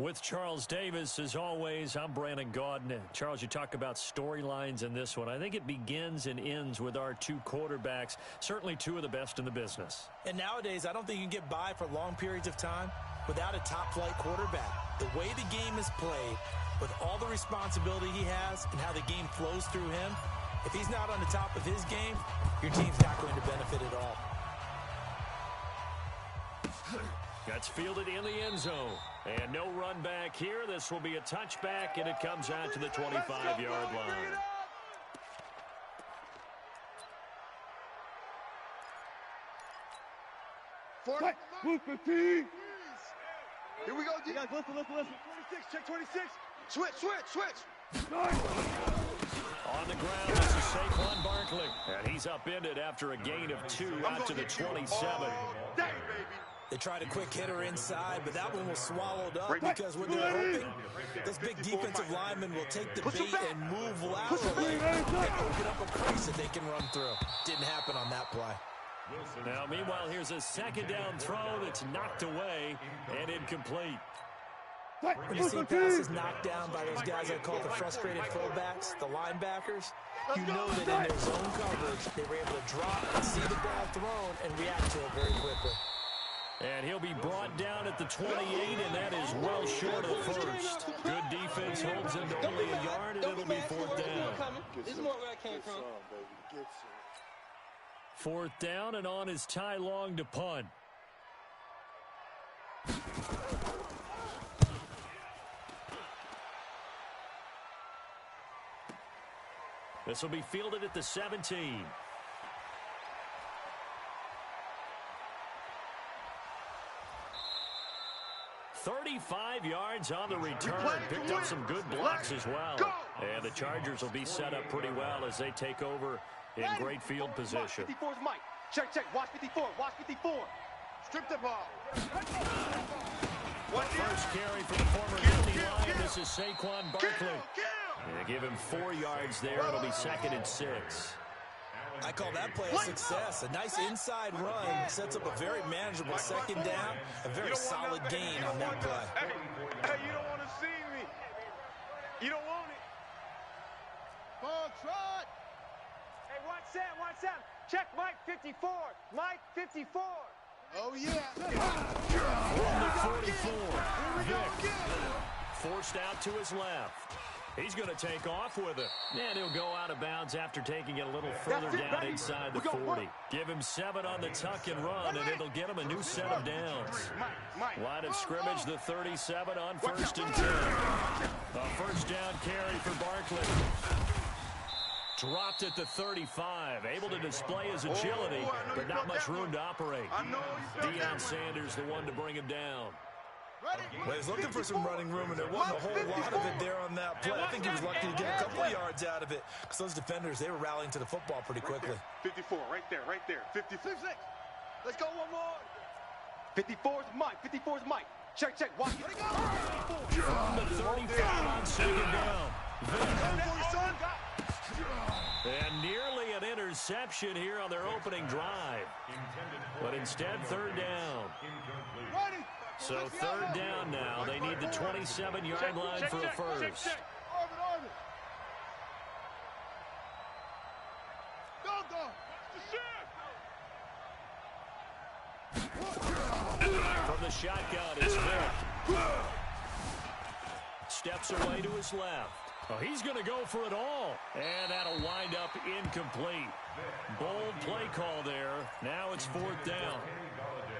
With Charles Davis, as always, I'm Brandon Gaudin. Charles, you talk about storylines in this one. I think it begins and ends with our two quarterbacks, certainly two of the best in the business. And nowadays, I don't think you can get by for long periods of time without a top-flight quarterback. The way the game is played, with all the responsibility he has and how the game flows through him, if he's not on the top of his game, your team's not going to benefit at all. That's fielded in the end zone. And no run back here. This will be a touchback, and it comes out to the 25-yard line. Move 15. Here we go, D. Listen. 26, check 26. Switch. On the ground, this is Saquon Barkley. And he's upended after a gain of 2 out to the 27. They tried a quick hitter inside, but that one was swallowed up because when they're hoping, this big defensive lineman will take the bait and move laterally and open up a crease that they can run through. Didn't happen on that play. Now, meanwhile, here's a second down throw that's knocked away and incomplete. When you see passes knocked down by those guys I call the frustrated fullbacks, the linebackers, you know that in their zone coverage, they were able to drop and see the ball thrown and react to it very quickly. And he'll be brought down at the 28, and that is well short of the first. Good defense holds him to only a yard, and it'll be fourth down. This is more where I came from. Fourth down, and on is Ty Long to punt. This will be fielded at the 17. "35 yards on the return." Picked up some good blocks as well. And the Chargers will be set up pretty well as they take over in great field position. 54's Mike. Check. Watch 54. Strip the ball. First carry for the former Nittany Lion. This is Saquon Barkley. They give him 4 yards there. It'll be 2nd and 6. I call that play a success. A nice inside run sets up a very manageable second down. A very solid gain on that play. Hey, you don't want to see me. You don't want it. Ball trot. Hey, watch that. Check Mike 54. Mike 54. Oh, yeah. From the 44, Vic forced out to his left. He's going to take off with it. And he'll go out of bounds after taking it a little further down inside the 40. Give him 7 on the tuck and run, and it'll get him a new set of downs. Line of scrimmage, the 37 on 1st and 10. A first down carry for Barkley. Dropped at the 35. Able to display his agility, but not much room to operate. Deion Sanders, the one to bring him down. Well, he's looking for some running room, and there wasn't a whole lot of it there on that play. I think he was lucky to get a couple of yards out of it because those defenders, they were rallying to the football pretty quickly. 54, right there. 56. Let's go one more. 54's Mike. Check. Watch it. From the 35 on second down. And nearly an interception here on their opening drive. But instead, 3rd down. So 3rd down now. They need the 27-yard line for a first. From the shotgun is Vic. Steps away to his left. Oh, he's going to go for it all. And that'll wind up incomplete. Bold play call there. Now it's 4th down.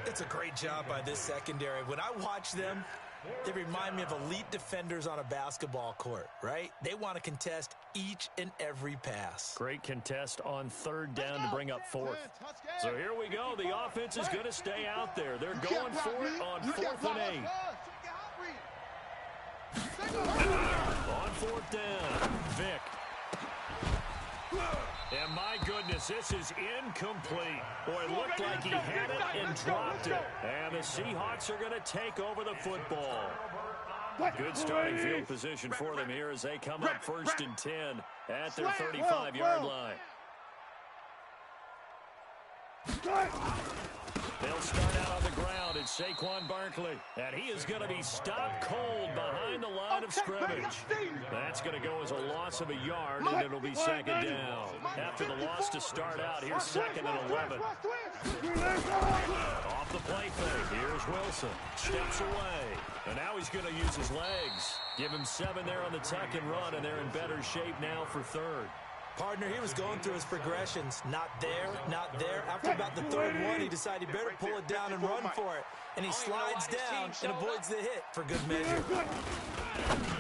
It's a great job by this secondary. When I watch them, they remind me of elite defenders on a basketball court, right? They want to contest each and every pass. Great contest on 3rd down to bring up 4th. So here we go. The offense is going to stay out there. They're going for it on 4th and 8. On 4th down, Vic. And my goodness, this is incomplete. Boy, it looked like he had it and dropped it. And the Seahawks are going to take over the football. Good starting field position for them here as they come up 1st and 10 at their 35-yard line. They'll start out on the ground. It's Saquon Barkley. And he is going to be stopped cold behind the line of scrimmage. That's going to go as a loss of a yard, and it'll be second down. After the loss to start out, here's second and 11. Off the play fake. Here's Wilson. Steps away. And now he's going to use his legs. Give him 7 there on the tuck and run, and they're in better shape now for third. Partner, he was going through his progressions. Not there, not there. After about the third one, he decided he better pull it down and run for it. And he slides down and avoids the hit for good measure.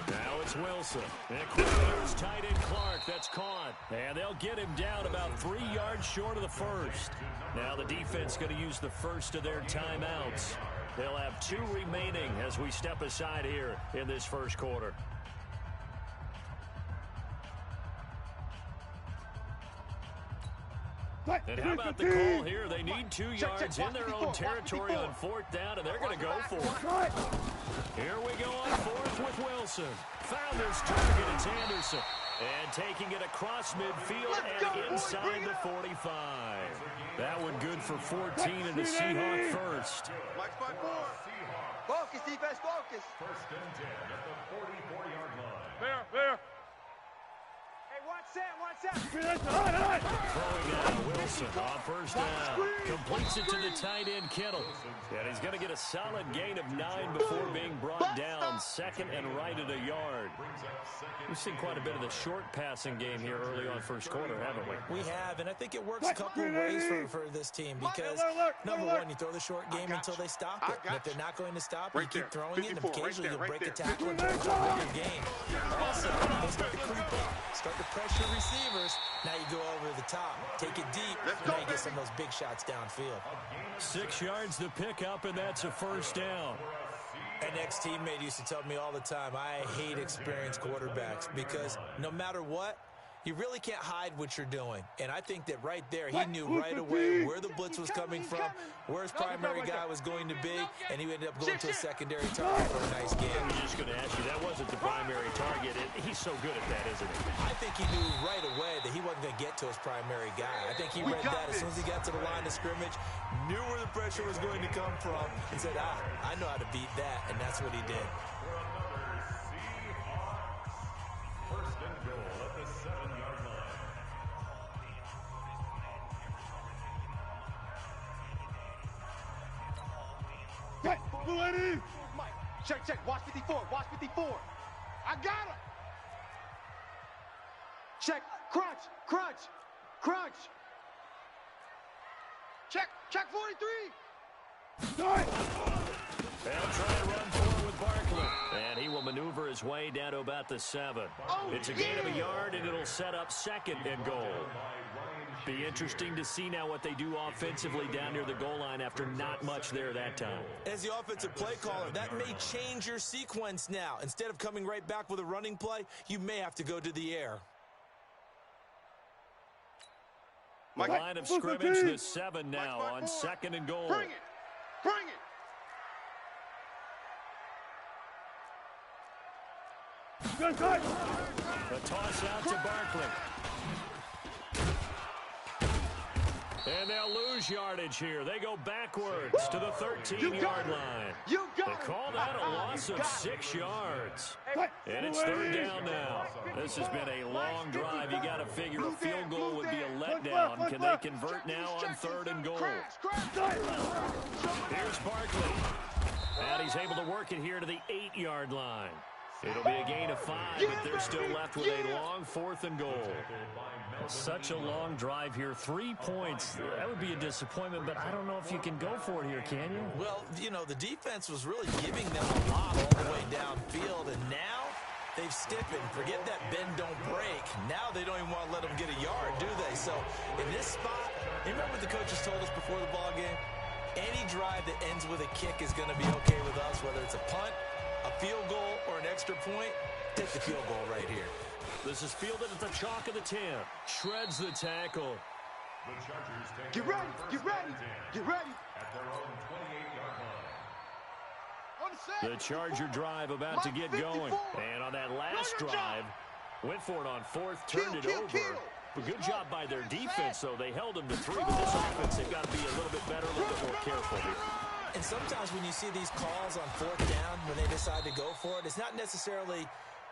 Now it's Wilson. And there's tight end Clark. That's caught. And they'll get him down about 3 yards short of the first. Now the defense going to use the first of their timeouts. They'll have 2 remaining as we step aside here in this first quarter. And how about the call here? They need 2 yards in their own territory on 4th down, and they're going to go for it. Here we go on 4th with Wilson. Found his target. It's Anderson. And taking it across midfield and inside the 45. That one good for 14 and the Seahawk first. Focus, defense, focus. First and 10 at the 44-yard line. There. Watch that. Throwing out Wilson on first down. Completes it to the tight end Kittle. And he's going to get a solid gain of 9 before being brought down. Second and right at a yard. We've seen quite a bit of the short passing game here early on first quarter, haven't we? We have, and I think it works a couple of ways for this team because, number one, you throw the short game until they stop it. And if they're not going to stop it, you keep throwing it, and occasionally you'll break a tackle and go to a bigger game. Also, they start to creep up, start to pressure receivers. Now you go over the top, take it deep, and now you get some of those big shots downfield. 6 yards to pick up, and that's a first down. An ex-teammate used to tell me all the time, I hate experienced quarterbacks because no matter what, you really can't hide what you're doing. And I think that right there, he knew right away where the blitz was coming from, where his primary guy was going to be, and he ended up going to a secondary target for a nice game. I was just going to ask you, that wasn't the primary target. He's so good at that, isn't he? I think he knew right away that he wasn't going to get to his primary guy. I think he read that as soon as he got to the line of scrimmage, knew where the pressure was going to come from, and said, I know how to beat that, and that's what he did. First and goal at the 7-yard line. Mike, check. Watch 54. I got him. Check. Crunch. Check 43. They'll try to run forward with Barkley. And he will maneuver his way down to about the 7. It's a gain of a yard, and it'll set up second and goal. Be interesting to see now what they do offensively down near the goal line after not much there that time. As the offensive play caller, that may change your sequence now. Instead of coming right back with a running play, you may have to go to the air. The line of scrimmage, the 7 now on second and goal. Bring it. A toss out to Barkley. And they'll lose yardage here. They go backwards to the 13-yard line. They call that a loss of 6 yards. And it's third down now. This has been a long drive. You got to figure a field goal would be a letdown. Can they convert now on third and goal? Here's Barkley. And he's able to work it here to the 8-yard line. It'll be a gain of 5, but they're still left with a long 4th and goal. Such a long drive here. 3 points. That would be a disappointment, but I don't know if you can go for it here, can you? Well, you know, the defense was really giving them a lot all the way downfield, and now they've stiffened. Forget that bend, don't break. Now they don't even want to let them get a yard, do they? So in this spot, remember what the coaches told us before the ball game? Any drive that ends with a kick is going to be okay with us, whether it's a punt, a field goal, or an extra point. Take the field goal right here. This is fielded at the chalk of the 10. Shreds the tackle. The Chargers take Get ready. at their own 28-yard line. The Charger drive about to get going. And on that last drive, went for it on 4th, turned it over. A good job by their defense, though. They held them to 3, but this offense, they've got to be a little bit better, a little bit more careful here. And sometimes when you see these calls on 4th down, when they decide to go for it, it's not necessarily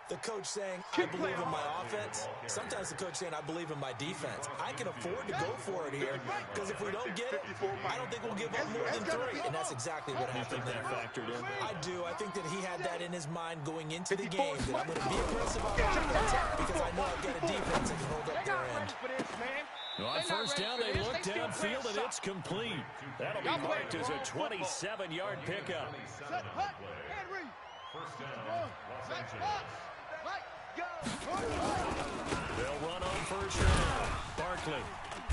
the coach saying, I believe in my offense. Sometimes the coach saying, I believe in my defense. I can afford to go for it here because if we don't get it, I don't think we'll give up more than 3. And that's exactly what happened there. Factored in. I do. I think that he had that in his mind going into the game, that I'm going to be aggressive on offense because I know I've got a defense that can hold up their end. On first down, they look downfield, and it's complete. That'll be marked as a 27-yard pickup. First down, Los Angeles. They'll run on first down. Barkley.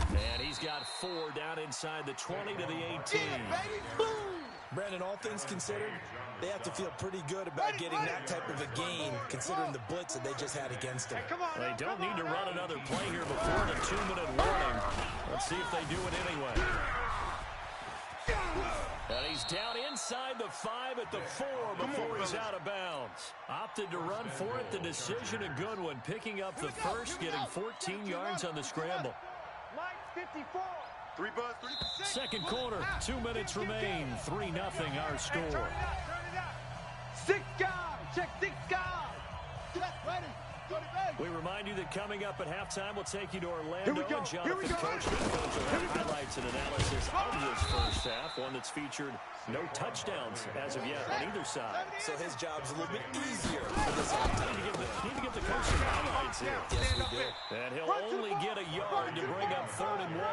And he's got 4 down inside the 20 to the 18. Brandon, all things considered, they have to feel pretty good about getting that type of a gain, considering the blitz that they just had against them. They don't need to run another play here before the 2-minute warning. Let's see if they do it anyway. And he's down inside the 5 at the 4 before he's out of bounds. Opted to run for it. The decision a good one. Picking up the first, getting 14 yards on the scramble. Mike 54. 3 buzz, 3%. Second quarter, 2 minutes remain. 3-0 our score. Turn it up. 6 guys. Check 6 guys. Ready. We remind you that coming up at halftime, we'll take you to Orlando. Here we go. And Jonathan Coachman will have highlights and analysis of this first half, one that's featured no touchdowns as of yet on either side. So his job's a little bit easier for this halftime. Need to get the coach some highlights here. Yes, we do. And he'll only get a yard to bring up 3rd and 1.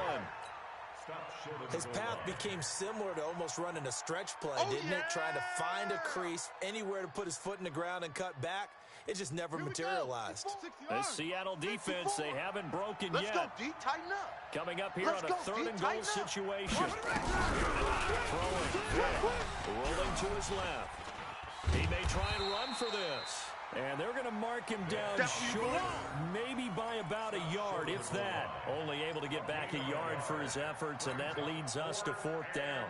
His path became similar to almost running a stretch play, didn't it? Trying to find a crease, anywhere to put his foot in the ground and cut back. It just never materialized. The Seattle defense, they haven't broken Let's yet. go, D. Tighten up. Coming up here on a 3rd and goal situation. Throwing, rolling to his left. He may try and run for this. And they're going to mark him down short, maybe by about a yard, if that. Only able to get back a yard for his efforts, and that leads us to 4th down.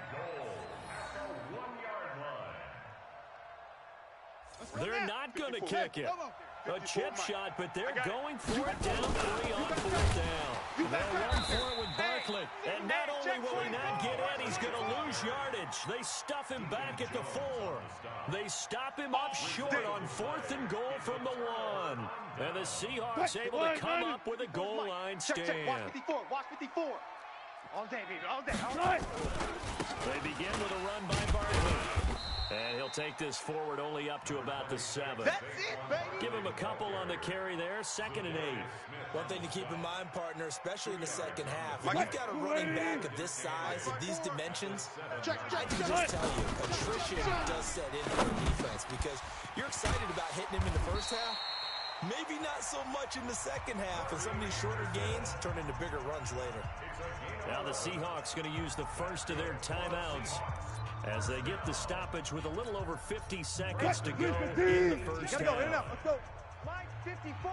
They're not going to kick it. A chip shot, but they're going for it down 3 on 4th down. They'll run for it with Barkley. And not only will he not get in, he's going to lose yardage. They stuff him back at the 4. They stop him up short on 4th and goal from the 1. And the Seahawks able to come up with a goal line stand. Check. Watch 54. Watch 54. All day, baby. All day. All right. They begin with a run by Barkley. And he'll take this forward only up to about the 7. That's it, baby. Give him a couple on the carry there. 2nd and 8. One thing to keep in mind, partner, especially in the second half, when you've got a running back of this size, of these dimensions, I can just tell you, attrition does set in for the defense because you're excited about hitting him in the first half. Maybe not so much in the second half, and some of these shorter gains turn into bigger runs later. Now the Seahawks going to use the first of their timeouts as they get the stoppage with a little over 50 seconds to go in the first half. Let's go. Mike 54.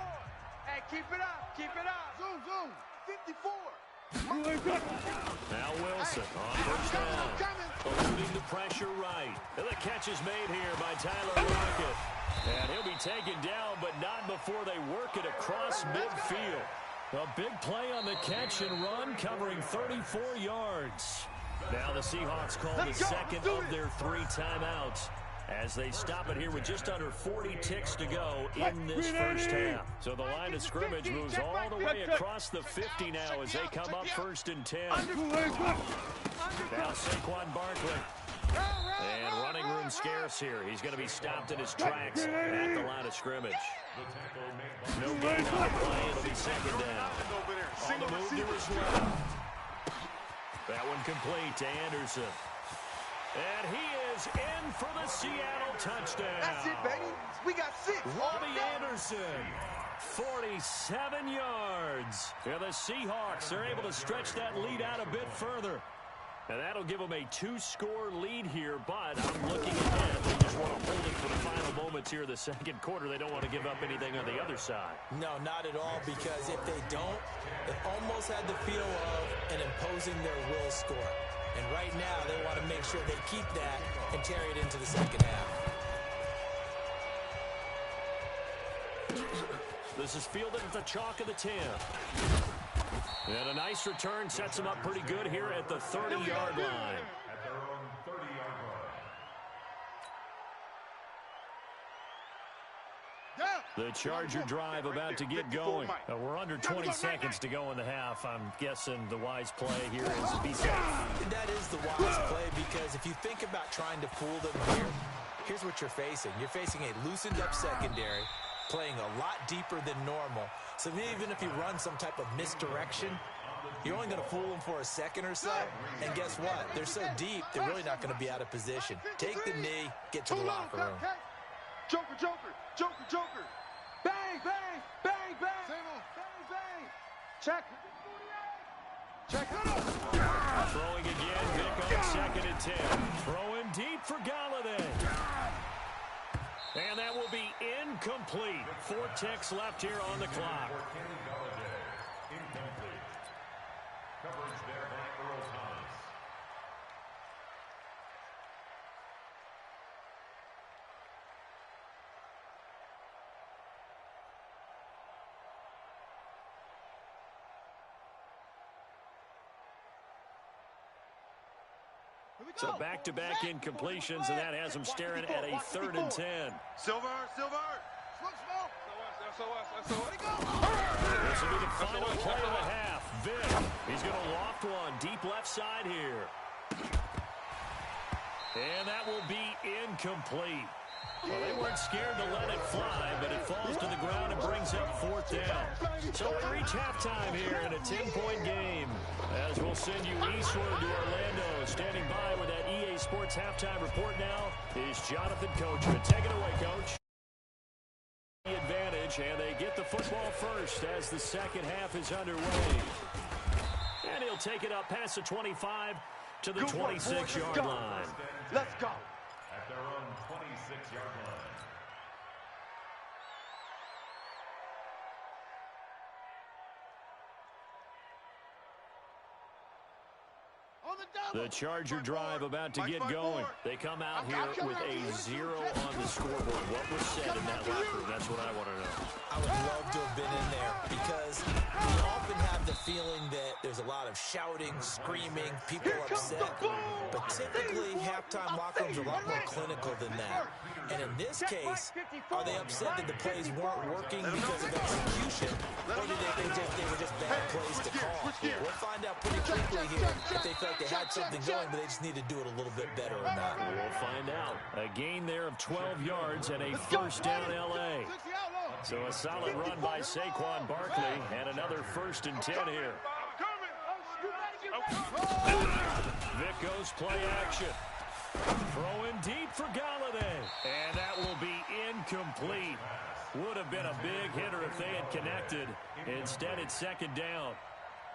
Hey, keep it up. Keep it up. Zoom. 54. Now Wilson on first down. Eluding the pressure right. And the catch is made here by Tyler Lockett. And he'll be taken down, but not before they work it across midfield. A big play on the catch and run, covering 34 yards. Now the Seahawks call the second of their 3 timeouts as they stop it here with just under 40 ticks to go in this first half. So the line of scrimmage moves all the way across the 50 now as they come up 1st and 10. Now Saquon Barkley. And running room scarce here. He's going to be stopped in his tracks at the line of scrimmage. No gain on the play. It'll be 2nd down. On the move to his left. That one complete to Anderson. And he is in for the Seattle touchdown. That's it, baby. We got 6. Robbie Anderson, 47 yards. And the Seahawks are able to stretch that lead out a bit further. And that'll give them a 2-score lead here, but I'm looking ahead. They just want to hold it for the final moments here in the second quarter. They don't want to give up anything on the other side. No, not at all, because if they don't, it almost had the feel of an imposing their will score. And right now, they want to make sure they keep that and carry it into the second half. This is fielded at the chalk of the 10. And a nice return sets them up pretty good here at the 30-yard line. At their own 30-yard line. The Charger drive about to get going. We're under 20 seconds to go in the half. I'm guessing the wise play here is be safe. That is the wise play, because if you think about trying to fool them here, here's what you're facing. You're facing a loosened up secondary, playing a lot deeper than normal. So even if you run some type of misdirection, you're only going to fool them for a second or so. And guess what? They're so deep, they're really not going to be out of position. Take the knee, get to the locker room. Joker, Joker, Joker, Joker. Bang, bang, bang, bang. Bang, bang. Check. Check. Throwing again, Vic on 2nd and 10. Throwing deep for Galladay. And that will be incomplete. 4 ticks left here on the clock. Incomplete. Coverage there by Earl Thomas. So back-to-back incompletions, and that has them staring at a 3rd and 10. Silver, silver. Smoke, smoke. SOS. This will be the final play of the half. Vic, he's going to loft one deep left side here. And that will be incomplete. Well, they weren't scared to let it fly, but it falls to the ground and brings up 4th down. So we reach halftime here in a 10-point game. As we'll send you eastward to Orlando. Standing by with that EA Sports halftime report now is Jonathan Coachman. Take it away, Coach. The advantage, and they get the football first as the second half is underway. And he'll take it up past the 25 to the 26-yard line. Let's go. At their own 26-yard line. The Charger drive about to get going. They come out here with a 0 on the scoreboard. What was said in that locker room? That's what I want to know. I would love to have been in there, because we often have the feeling that there's a lot of shouting, screaming, people upset. But typically, halftime locker rooms are a lot more clinical than that. And in this case, are they upset that the plays weren't working because of execution, or did they were just bad plays to call? We'll find out pretty quickly here if they felt like they had something going, but they just need to do it a little bit better or not. We'll find out. A gain there of 12 yards and a 1st down L.A. So a solid run by Saquon Barkley and another 1st and 10 here. Vic goes play action. Throwing deep for Galladay. And that will be incomplete. Would have been a big hitter if they had connected. Instead, it's 2nd down.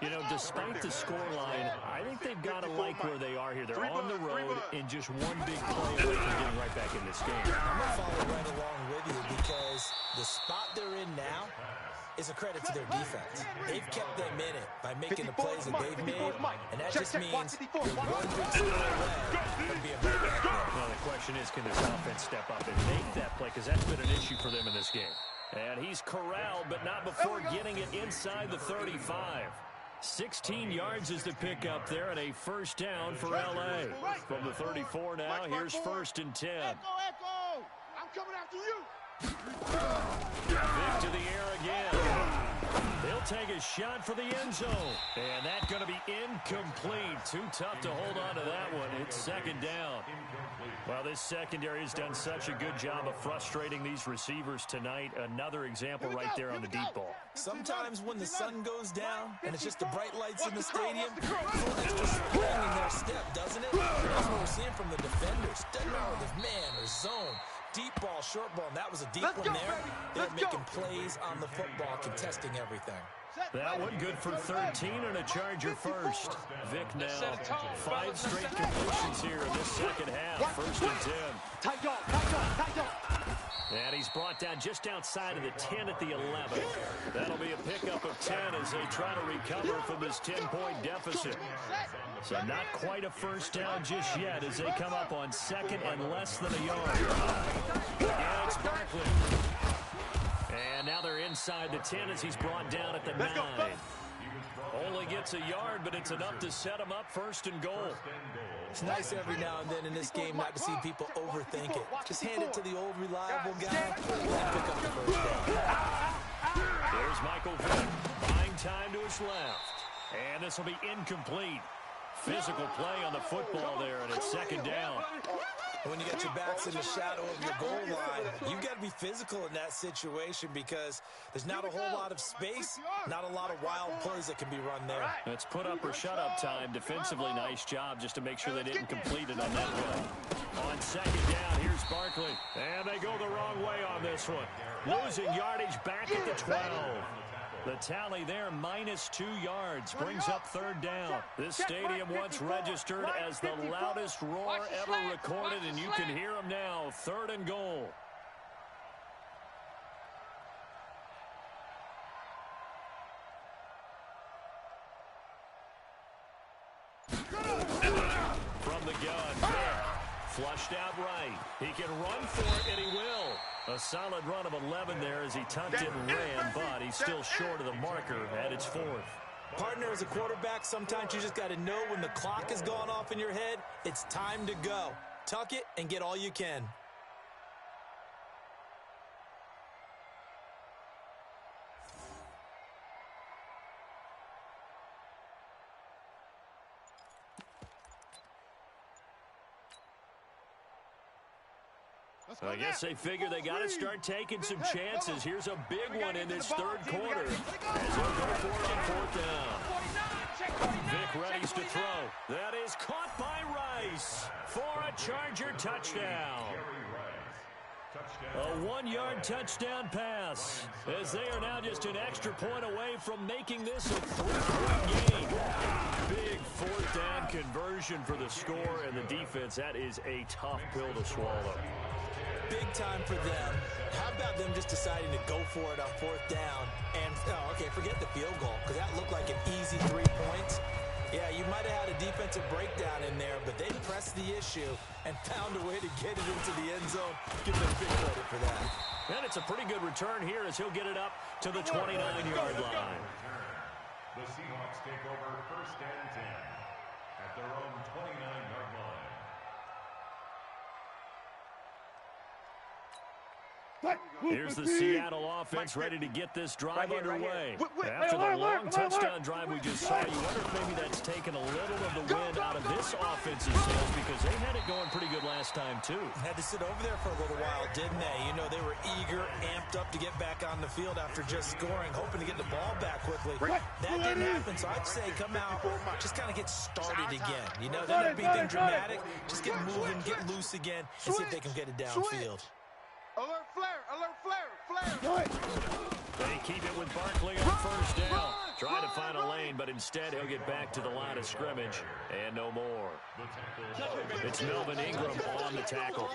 You know, despite the scoreline, I think they've got to like where they are here. They're on the road and just one big play away from getting right back in this game. I'm going to follow right along with you, because the spot they're in now is a credit to their defense. They've kept them in it by making the plays that they've made, and that just means you're one big score away from being right back there. Well, the question is, can this offense step up and make that play? Because that's been an issue for them in this game. And he's corralled, but not before getting it inside the 35. 16 yards is the pickup there, and a 1st down for L.A. From the 34 now, here's 1st and 10. Echo! I'm coming after you! Vic to the air again. They'll take a shot for the end zone. And that's going to be incomplete. Too tough to hold on to that one. It's 2nd down. Well, this secondary has done such a good job of frustrating these receivers tonight. Another example right there on the deep ball. Sometimes when the sun goes down and it's just the bright lights in the stadium, it's an extra spring in their step, doesn't it? That's what we're seeing from the defenders. Doesn't matter if man or zone. Deep ball, short ball, and that was a deep one there. They're making plays on the football, contesting everything. That one good for 13 and a Charger 1st. Vic now 5 straight completions here in this second half. 1st and 10. Tight dog. And he's brought down just outside of the 10 at the 11. That'll be a pickup of 10 as they try to recover from this 10-point deficit. So not quite a 1st down just yet as they come up on 2nd and less than a yard. Again, it's Barkley. And now they're inside the 10 as he's brought down at the 9. only gets a yard, but it's enough to set him up 1st and goal. It's nice every now and then in this game not to see people overthink it. Just hand it to the old reliable guy and pick up the first down. There's Michael Vick buying time to his left. And this will be incomplete. Physical play on the football there, and it's 2nd down. When you got your backs in the shadow of your goal line, you've got to be physical in that situation because there's not a whole lot of space, not a lot of wild plays that can be run there. It's put up or shut up time. Defensively, nice job just to make sure they didn't complete it on that play. On 2nd down, here's Barkley. And they go the wrong way on this one. Losing yardage back at the 12. The tally there, -2 yards, brings up 3rd down. This stadium once registered as the loudest roar ever recorded, and you can hear them now. 3rd and goal. From the gun, flushed out right. He can run for it, and he will. A solid run of 11 there as he tucked it and ran, but he's still short of the marker at its 4th. Partner, as a quarterback, sometimes you just got to know when the clock has gone off in your head, it's time to go. Tuck it and get all you can. I guess they figure they got to start taking some chances. Here's a big one in this 3rd quarter as they'll go for it on 4th down. Vick readies to throw. That is caught by Rice for a Charger touchdown. A 1-yard touchdown pass as they are now just an extra point away from making this a 3-point game. Big 4th down conversion for the score, and the defense, that is a tough pill to swallow. Big time for them. How about them just deciding to go for it on 4th down? And, okay, forget the field goal, because that looked like an easy 3 points. Yeah, you might have had a defensive breakdown in there, but they pressed the issue and found a way to get it into the end zone. Give them big credit for that. And it's a pretty good return here as he'll get it up to the 29-yard line. The Seahawks take over 1st and 10 at their own 29-yard line. Here's the Seattle offense ready to get this drive underway. After the long touchdown drive we just saw, you wonder if maybe that's taken a little of the wind out of this offensive sails because they had it going pretty good last time, too. Had to sit over there for a little while, didn't they? You know, they were eager, amped up to get back on the field after just scoring, hoping to get the ball back quickly. That didn't happen, so I'd say come out, just kind of get started again. You know, they're not being anything dramatic. Just get moving, get loose again, and see if they can get it downfield. Alert flare, flare. They keep it with Barkley on 1st down. Trying to find a lane, but instead he'll get back to the line of scrimmage. And no more. It's Melvin Ingram on the tackle.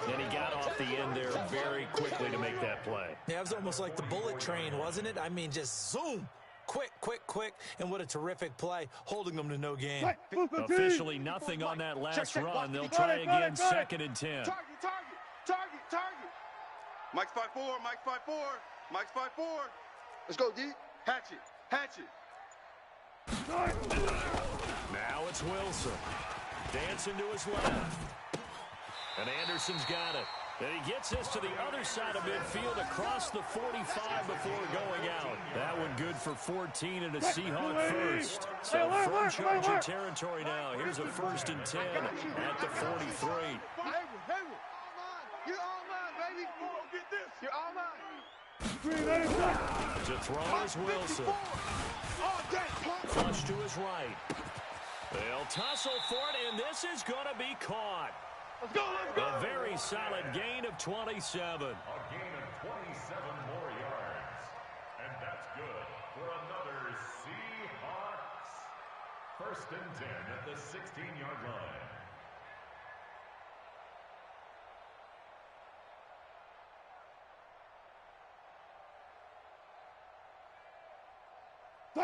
And he got off the end there very quickly to make that play. Yeah, it was almost like the bullet train, wasn't it? I mean, just zoom. Quick, and what a terrific play, holding them to no gain. Officially nothing on that last run. They'll try again, 2nd and 10. Target. Mike's 5'4", Mike's 5'4". Let's go, D. Hatch it. Now it's Wilson. Dancing to his left. And Anderson's got it. And he gets this to the other side of midfield across the 45 before going out. That one good for 14 and a Seahawk first. So from Charger territory now. Here's a 1st and 10 at the 43. You're all mine, baby. Get this. You're all mine. To throw is Wilson. Flush to his right. They'll tussle for it, and this is going to be caught. Let's go. A very solid gain of 27. A gain of 27 more yards. And that's good for another Seahawks. 1st and 10 at the 16-yard line.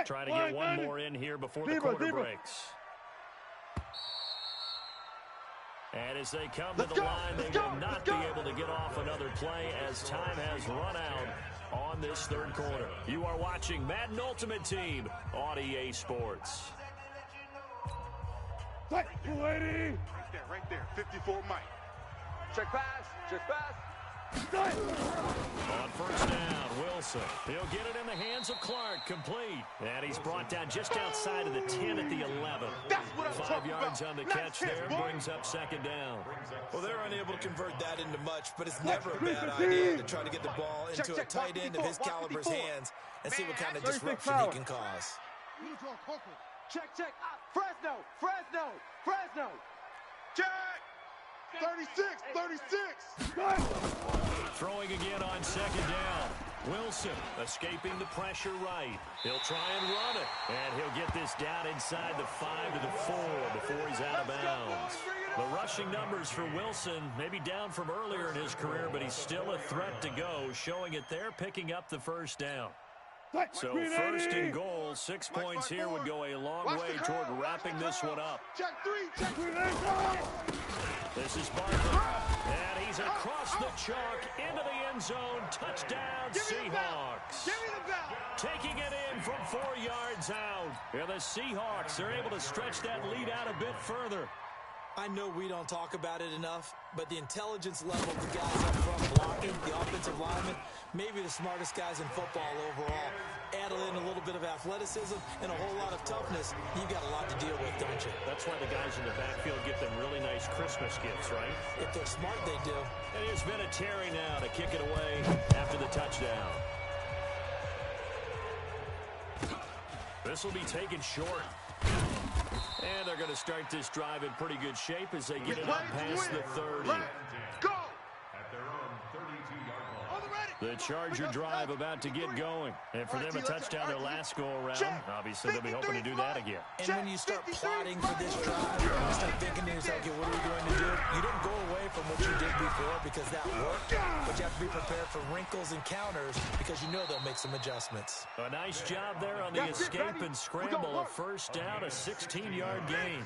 Trying to get one more in here before the quarter breaks. And as they come to the line, they will not be able to get off another play as time has run out on this third quarter. You are watching Madden Ultimate Team on EA Sports. Right there. 54 Mike. Check pass. Check pass. On first down, Wilson. He'll get it in the hands of Clark, complete. And he's brought down just outside of the 10 at the 11. That's what I'm 5 talking yards about. on the Nice catch catch, there, boy. brings up second down. Well, they're unable to convert that into much, but it's never a bad idea to try to get the ball into a tight end of his caliber's hands and see what kind of disruption he can cause. Check. Fresno. Check. 36. Throwing again on second down. Wilson escaping the pressure right. He'll try and run it. And he'll get this down inside the 5 to the 4 before he's out of bounds. The rushing numbers for Wilson maybe down from earlier in his career, but he's still a threat to go, showing it there, picking up the first down. So first and goal, 6 points here would go a long way toward wrapping this one up. Check 3. This is Barkley, and he's across the chalk into the end zone. Touchdown, Seahawks. Give me the ball. Taking it in from 4 yards out. And the Seahawks are able to stretch that lead out a bit further. I know we don't talk about it enough, but the intelligence level of the guys up front blocking, the offensive linemen, maybe the smartest guys in football overall. Add in a little bit of athleticism and a whole lot of toughness, you've got a lot to deal with, don't you? That's why the guys in the backfield get them really nice Christmas gifts, right? If they're smart, they do. And here's Vinatieri now to kick it away after the touchdown. This will be taken short. And they're going to start this drive in pretty good shape as they get it up past the 30. Go. At their own 32-yard line. On the ready. The Charger drive about to get going. And for them, a touchdown their last go-around. Obviously, they'll be hoping to do that again. And when you start plotting for this drive, you start thinking to yourself, okay, what are we going to do? You don't go away from what you did before because that worked, but you have to be prepared for wrinkles and counters because you know they'll make some adjustments. A nice job there on the escape and scramble. A first down, a 16-yard gain.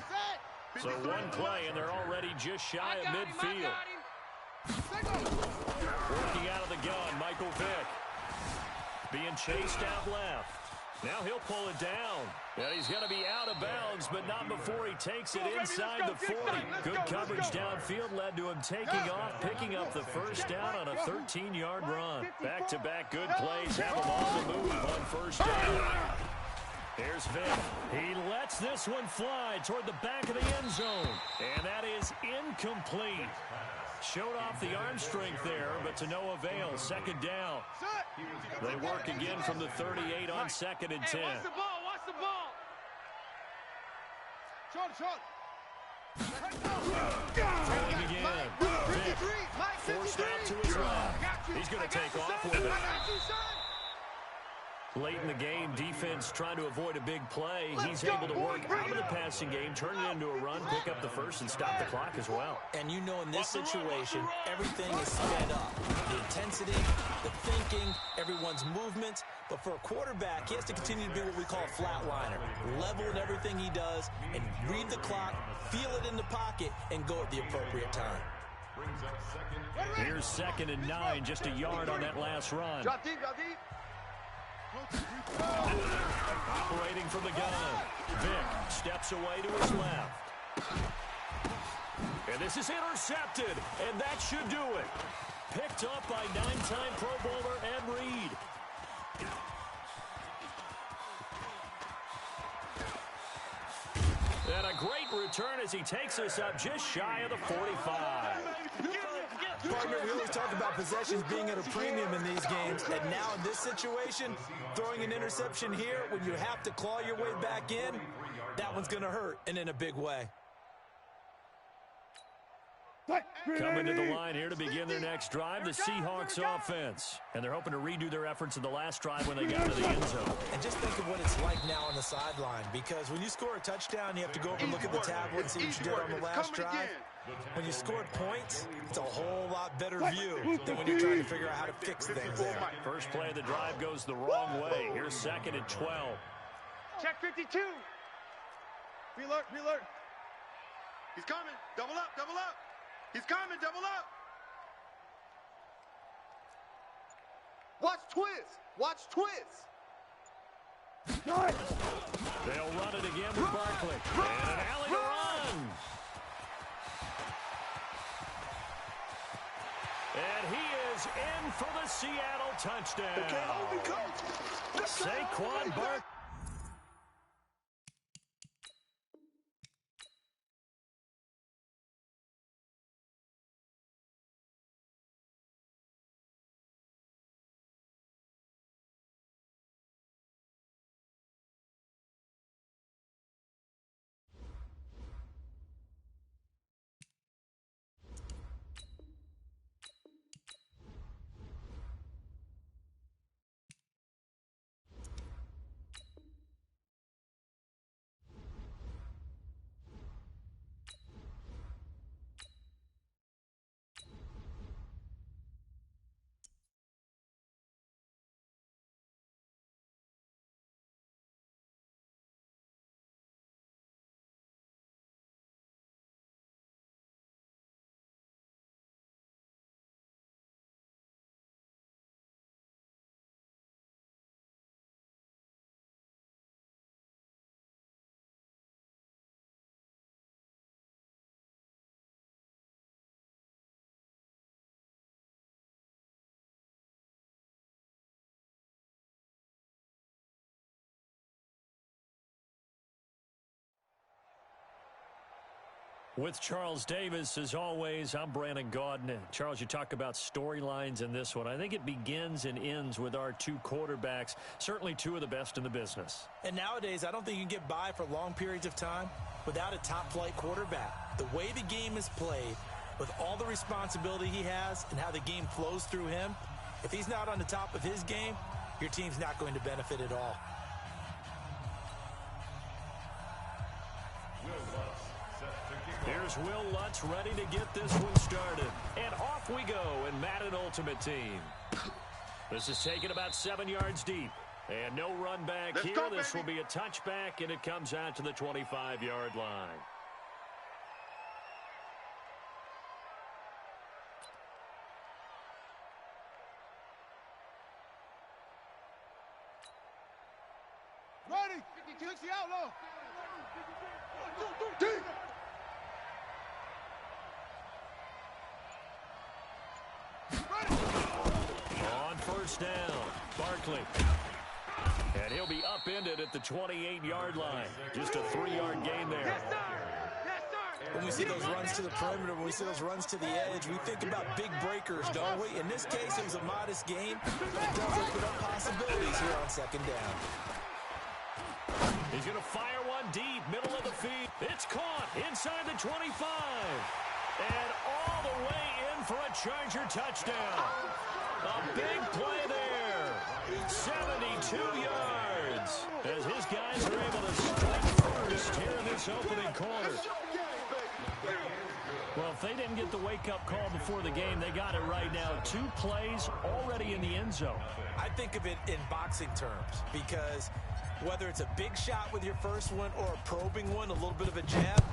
So one play, and they're already just shy of midfield. Working out of the gun, Michael Vick. Being chased out left. Now he'll pull it down. And he's going to be out of bounds, but not before he takes it inside the 40. Good coverage downfield led to him taking off, picking up the first down on a 13-yard run. Back-to-back good plays have him on the move on first down. Here's Vick. He lets this one fly toward the back of the end zone. And that is incomplete. Showed off the arm strength there, but to no avail. Second down. They work again from the 38 on second and 10. Watch the ball. Watch the ball. Throwing again. Vick forced out to his left. He's going to take off with it. Late in the game, defense trying to avoid a big play. He's able to work out of the passing game, turn it into a run, pick up the first, and stop the clock as well. And you know in this situation, everything is sped up. The intensity, the thinking, everyone's movement. But for a quarterback, he has to continue to be what we call a flatliner. Level in everything he does and read the clock, feel it in the pocket, and go at the appropriate time. Here's second and 9, just a yard on that last run. Drop deep, drop deep. Operating from the gun. Vick steps away to his left. And this is intercepted, and that should do it. Picked up by 9-time Pro Bowler Ed Reed. And a great return as he takes us up just shy of the 45. Partner, we always talk about possessions being at a premium in these games, and now in this situation, throwing an interception here when you have to claw your way back in, that one's going to hurt, and in a big way. Coming to the line here to begin their next drive, the Seahawks offense. And they're hoping to redo their efforts in the last drive when they got to the end zone. And just think of what it's like now on the sideline, because when you score a touchdown, you have to go over and look at the tablet and see what you did on the last drive. When you scored points, it's a whole lot better view than when you're trying to figure out how to fix things there. First play of the drive goes the wrong way. Here's second and 12. Check 52. Be alert, be alert. He's coming. Double up, double up. He's coming, double up. Watch twist. Watch twist. They'll run it again with Barkley. And an alley to run. And he is in for the Seattle touchdown. Okay, hold me, coach. Saquon Barkley. With Charles Davis, as always, I'm Brandon Gaudin. Charles, you talk about storylines in this one. I think it begins and ends with our two quarterbacks, certainly two of the best in the business. And nowadays, I don't think you can get by for long periods of time without a top-flight quarterback. The way the game is played, with all the responsibility he has and how the game flows through him, if he's not on the top of his game, your team's not going to benefit at all. Here's Will Lutz ready to get this one started. And off we go in Madden Ultimate Team. This is taken about 7 yards deep. And no run back here. This will be a touchback, and it comes out to the 25-yard line. Ready. 60 outlaw. 1, 2, 3. On first down, Barkley. And he'll be upended at the 28-yard line. Just a 3-yard gain there. Yes, sir. Yes, sir. When we see those runs to the perimeter, when we see those runs to the edge, we think about big breakers, don't we? In this case, it was a modest gain, but it does open up possibilities here on second down. He's going to fire one deep, middle of the field. It's caught inside the 25. And all the way in for a Charger touchdown. A big play there. 72 yards. As his guys are able to strike first here in this opening quarter. Well, if they didn't get the wake-up call before the game, they got it right now. 2 plays already in the end zone. I think of it in boxing terms because whether it's a big shot with your first one or a probing one, a little bit of a jab,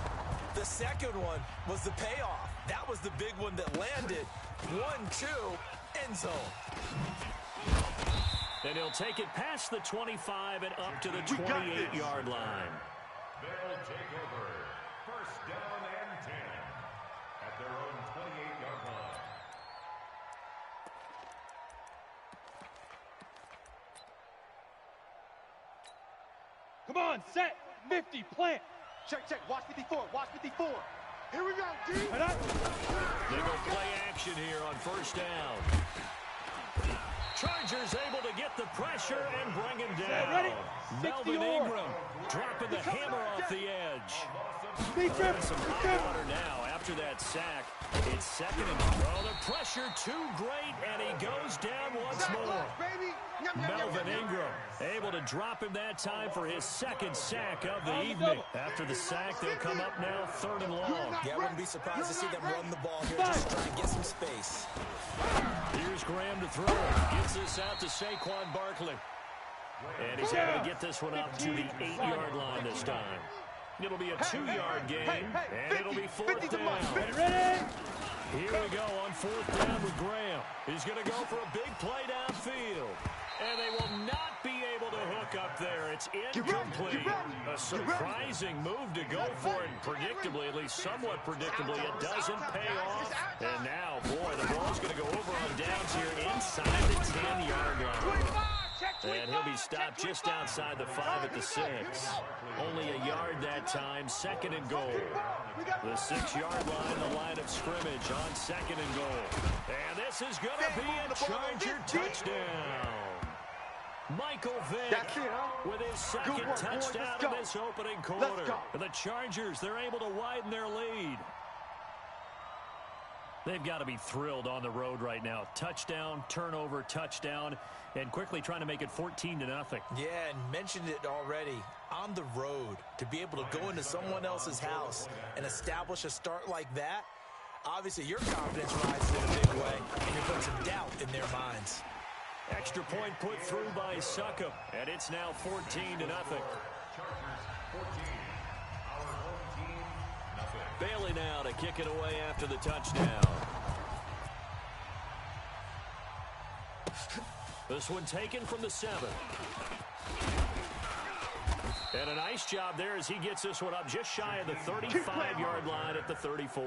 the second one was the payoff. That was the big one that landed. 1-2, end zone. And he'll take it past the 25 and up to the 28-yard line. They'll take over. First down and 10 at their own 28-yard line. Come on, set, 50, plant. Check. Watch 54. Watch 54. Here we go, D. They go play action here on first down. Chargers able to get the pressure and bring him down. Ready? Melvin 60 Ingram dropping the hammer off the edge. Speed trip. Some hot water now after that sack. It's second and well, the pressure too great, and he goes down once more. Melvin Ingram able to drop him that time for his second sack of the evening. After the sack, they'll come up now 3rd and long. Yeah, I wouldn't be surprised to see them run the ball here, just try and get some space. Here's Graham to throw. Gets this out to Saquon Barkley. And he's able to get this one up to the 8-yard line this time. It'll be a 2-yard gain, and it'll be 4th down. Ready? Here we go on 4th down with Graham. He's going to go for a big play downfield. And they will not be able to hook up there. It's incomplete. A surprising move to go for it. Predictably, at least somewhat predictably, it doesn't pay off. And now, boy, the ball's going to go over on downs here inside the 10-yard line. And he'll be stopped just outside the 5 at the 6. Only a yard that time, second and goal. The 6-yard line, the line of scrimmage on second and goal. And this is going to be a Charger touchdown. Michael Vick with his second touchdown in this opening quarter. The Chargers, they're able to widen their lead. They've got to be thrilled on the road right now. Touchdown, turnover, touchdown, and quickly trying to make it 14-0. Yeah, and mentioned it already. On the road, to be able to go into someone else's house and establish a start like that, obviously your confidence rises in a big way, and you're putting some doubt in their minds. Extra point put through by Succop, and it's now 14-0. Bailey now to kick it away after the touchdown. This one taken from the 7. And a nice job there as he gets this one up just shy of the 35-yard line at the 34.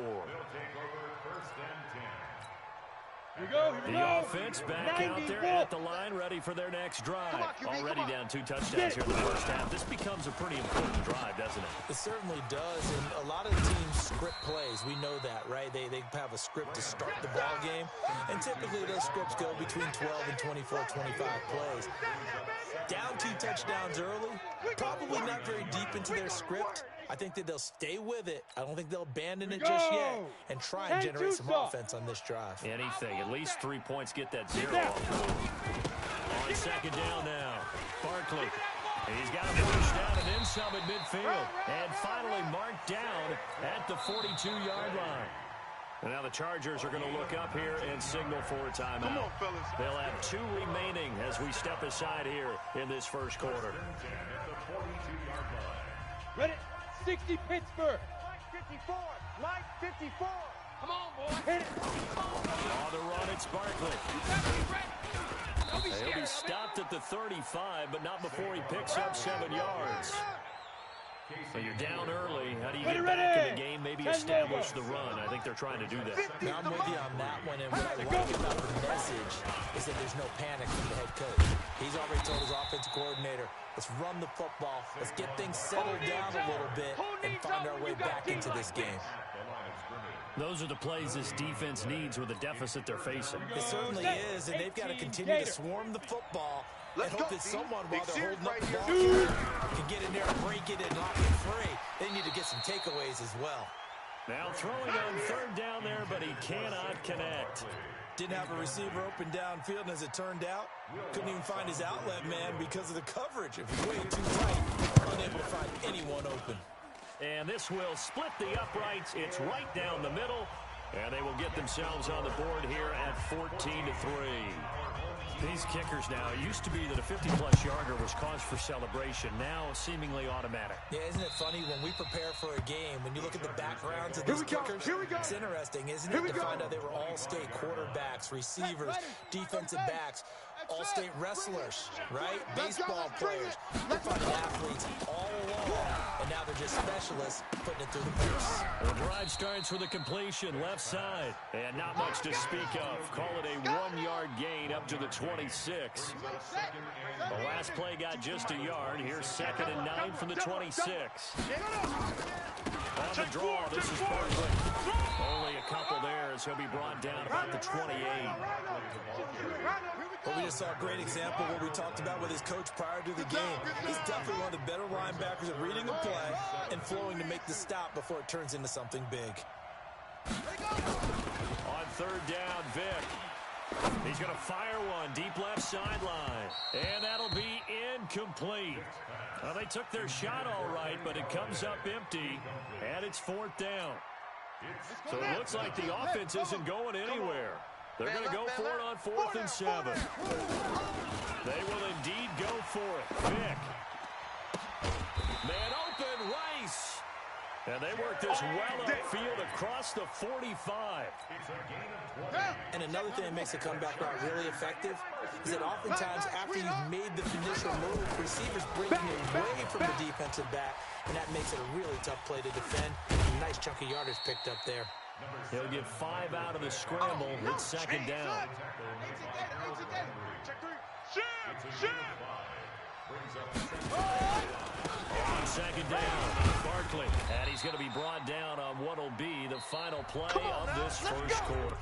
The offense back out there at the line, ready for their next drive. Already down 2 touchdowns here in the first half. This becomes a pretty important drive, doesn't it? It certainly does, and a lot of teams script plays. We know that, right? They have a script to start the ball game, and typically those scripts go between 12 and 24, 25 plays. Down 2 touchdowns early, probably not very deep into their script. I think that they'll stay with it. I don't think they'll abandon it just yet and try and generate some offense on this drive. Anything. At least 3 points get that 0 off. On second down now, Barkley. He's got it pushed out and in some at midfield. And finally marked down at the 42-yard line. And now the Chargers are going to look up here and signal for a timeout. Come on, fellas. They'll have 2 remaining as we step aside here in this first quarter. Ready? 60 Pittsburgh. Mike 54. Mike 54. Come on, boy. Hit it. On the run, it's Barkley. He'll be stopped at the 35, but not before he picks up 7 yards. So you're down early. How do you get back in the game? Maybe establish the run. I think they're trying to do that. Now, I'm with you on that one, and what I like about the message is that there's no panic from the head coach. He's already told his offensive coordinator, let's run the football, let's get things settled down a little bit, and find our way back into this game. Those are the plays this defense needs with the deficit they're facing. It certainly is, and they've got to continue to swarm the football and hope that someone, while they're holding up the ball, can get in there and break it and lock it free. They need to get some takeaways as well. Now throwing on third down there, but he cannot connect. Didn't have a receiver open downfield, and as it turned out, couldn't even find his outlet man because of the coverage. It was way too tight, unable to find anyone open. And this will split the uprights. It's right down the middle, and they will get themselves on the board here at 14-3. These kickers now, it used to be that a 50-plus yarder was cause for celebration. Now seemingly automatic. Yeah, isn't it funny when we prepare for a game, when you look at the backgrounds of these kickers, it's interesting, isn't it, to find out they were all-state quarterbacks, receivers, defensive backs, all-state wrestlers, right? Baseball players. They're finding athletes all along, and now they're just specialists putting it through the purse. The drive starts with a completion left side, and not much to speak of. Call it a 1-yard gain up to the 26. The last play got just a yard. Here's 2nd and 9 from the 26. On the draw, this is Barkley. Only a couple there as he'll be brought down about the 28. Well, we just saw a great example of what we talked about with his coach prior to the game. He's definitely one of the better linebackers at reading a play and flowing to make the stop before it turns into something big. On third down, Vick. He's going to fire one deep left sideline, and that'll be incomplete. Well, they took their shot all right, but it comes up empty, and it's 4th down. So it looks like the offense isn't going anywhere. They're going to go for it on 4th and 7. They will indeed go for it. Vick. Man open, Rice. And they work this well upfield across the 45. And another thing that makes a comeback route really effective is that oftentimes after you've made the initial move, receivers breaking away from the defensive back, and that makes it a really tough play to defend. A nice chunk of yardage picked up there. He'll get 5 out of the scramble. It's second down. On second down, Barkley. And he's going to be brought down on what will be the final play of this first quarter.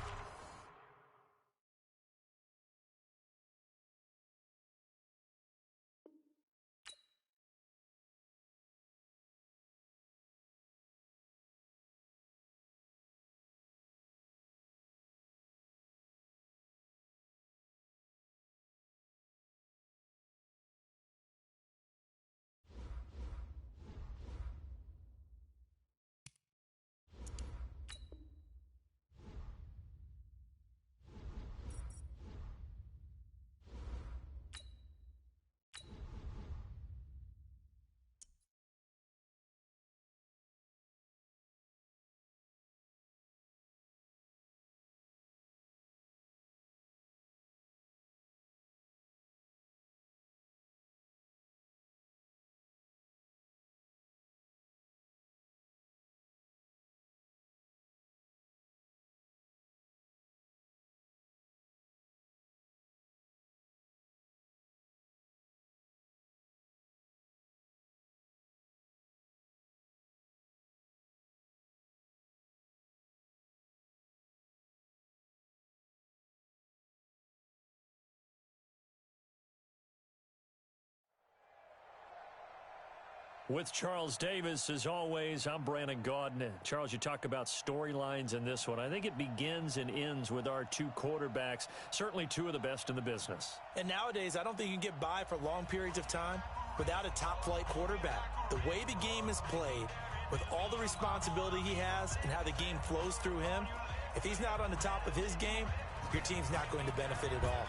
With Charles Davis, as always, I'm Brandon Gaudin. Charles, you talk about storylines in this one. I think it begins and ends with our two quarterbacks, certainly two of the best in the business. And nowadays, I don't think you can get by for long periods of time without a top-flight quarterback. The way the game is played, with all the responsibility he has and how the game flows through him, if he's not on the top of his game, your team's not going to benefit at all.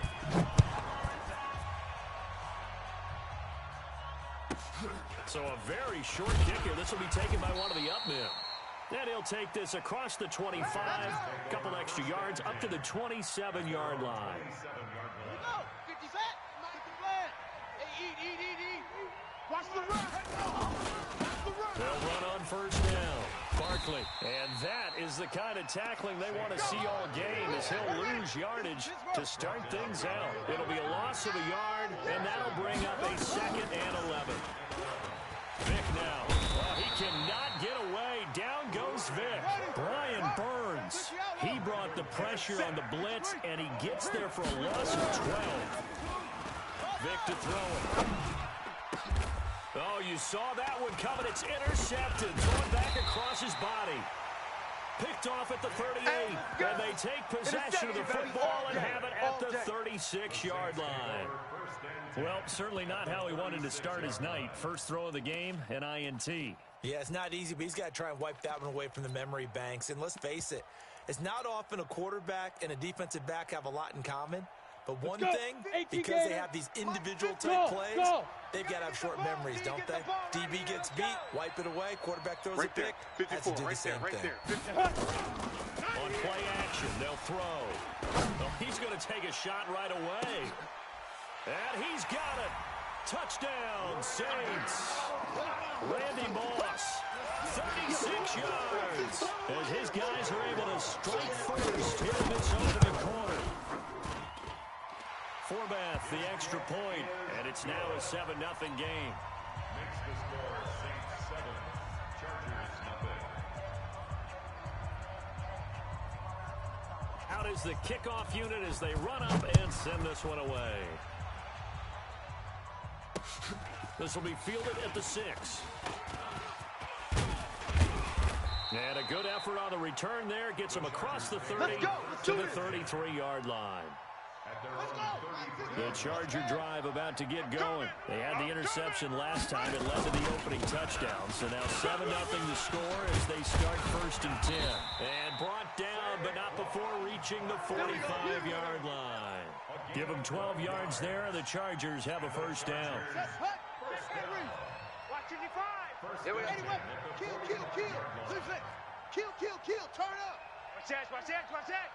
So a very short kicker. This will be taken by one of the up men. And he'll take this across the 25, a couple extra yards, up to the 27-yard line. They'll run on first down. Barkley. And that is the kind of tackling they want to see all game, as he'll lose yardage to start things out. It'll be a loss of a yard, and that'll bring up a 2nd and 11. Vick now. Well, he cannot get away. Down goes Vick. Brian Burns. He brought the pressure on the blitz, and he gets there for a loss of 12. Vick to throw it. Oh, you saw that one coming. It's intercepted. Thrown back across his body. Picked off at the 38. And they take possession of the football and have it at the 36-yard line. Well, certainly not how he wanted to start his night. First throw of the game, an INT. Yeah, it's not easy, but he's got to try and wipe that one away from the memory banks. And let's face it, it's not often a quarterback and a defensive back have a lot in common. But one thing, because they have these individual type plays, they've got to have short memories, don't they? DB gets beat, wipe it away, quarterback throws a pick, has to do the same thing. On play action, they'll throw. Oh, he's going to take a shot right away. And he's got it. Touchdown, Saints. Randy Moss, 36 yards. As his guys are able to strike first here in this opening quarter. Forbath, the extra point, and it's now a 7-0 game. Makes the score Saints 7, Chargers 0. Out is the kickoff unit as they run up and send this one away. This will be fielded at the 6. And a good effort on the return there. Gets him across the 30 to the 33-yard line. The Charger drive about to get going. They had the interception last time. It led to the opening touchdown. So now 7-0 to score as they start 1st and 10. And brought down, but not before reaching the 45-yard line. Give them 12 yards there, and the Chargers have a 1st down. Here we go. Anyway, kill. Kill. Turn up. Watch that.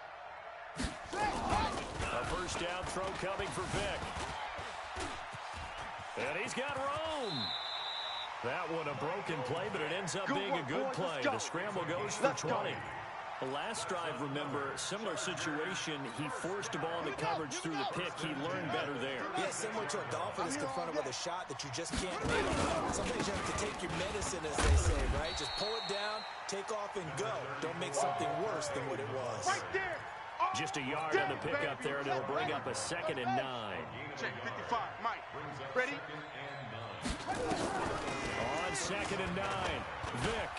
A first down throw coming for Vick. And he's got Rome. That one a broken play, but it ends up being a good play. The scramble goes for 20. The last drive, remember, similar situation. He forced the ball into coverage through the pick. He learned better there. Yeah, similar to a golfer that's confronted with a shot that you just can't make. Sometimes you have to take your medicine, as they say, right? Just pull it down, take off, and go. Don't make something worse than what it was. Right there. Just a yard on the pickup there, and it'll bring up a 2nd and 9. Check 55. Mike. Ready? On 2nd and 9, Vick.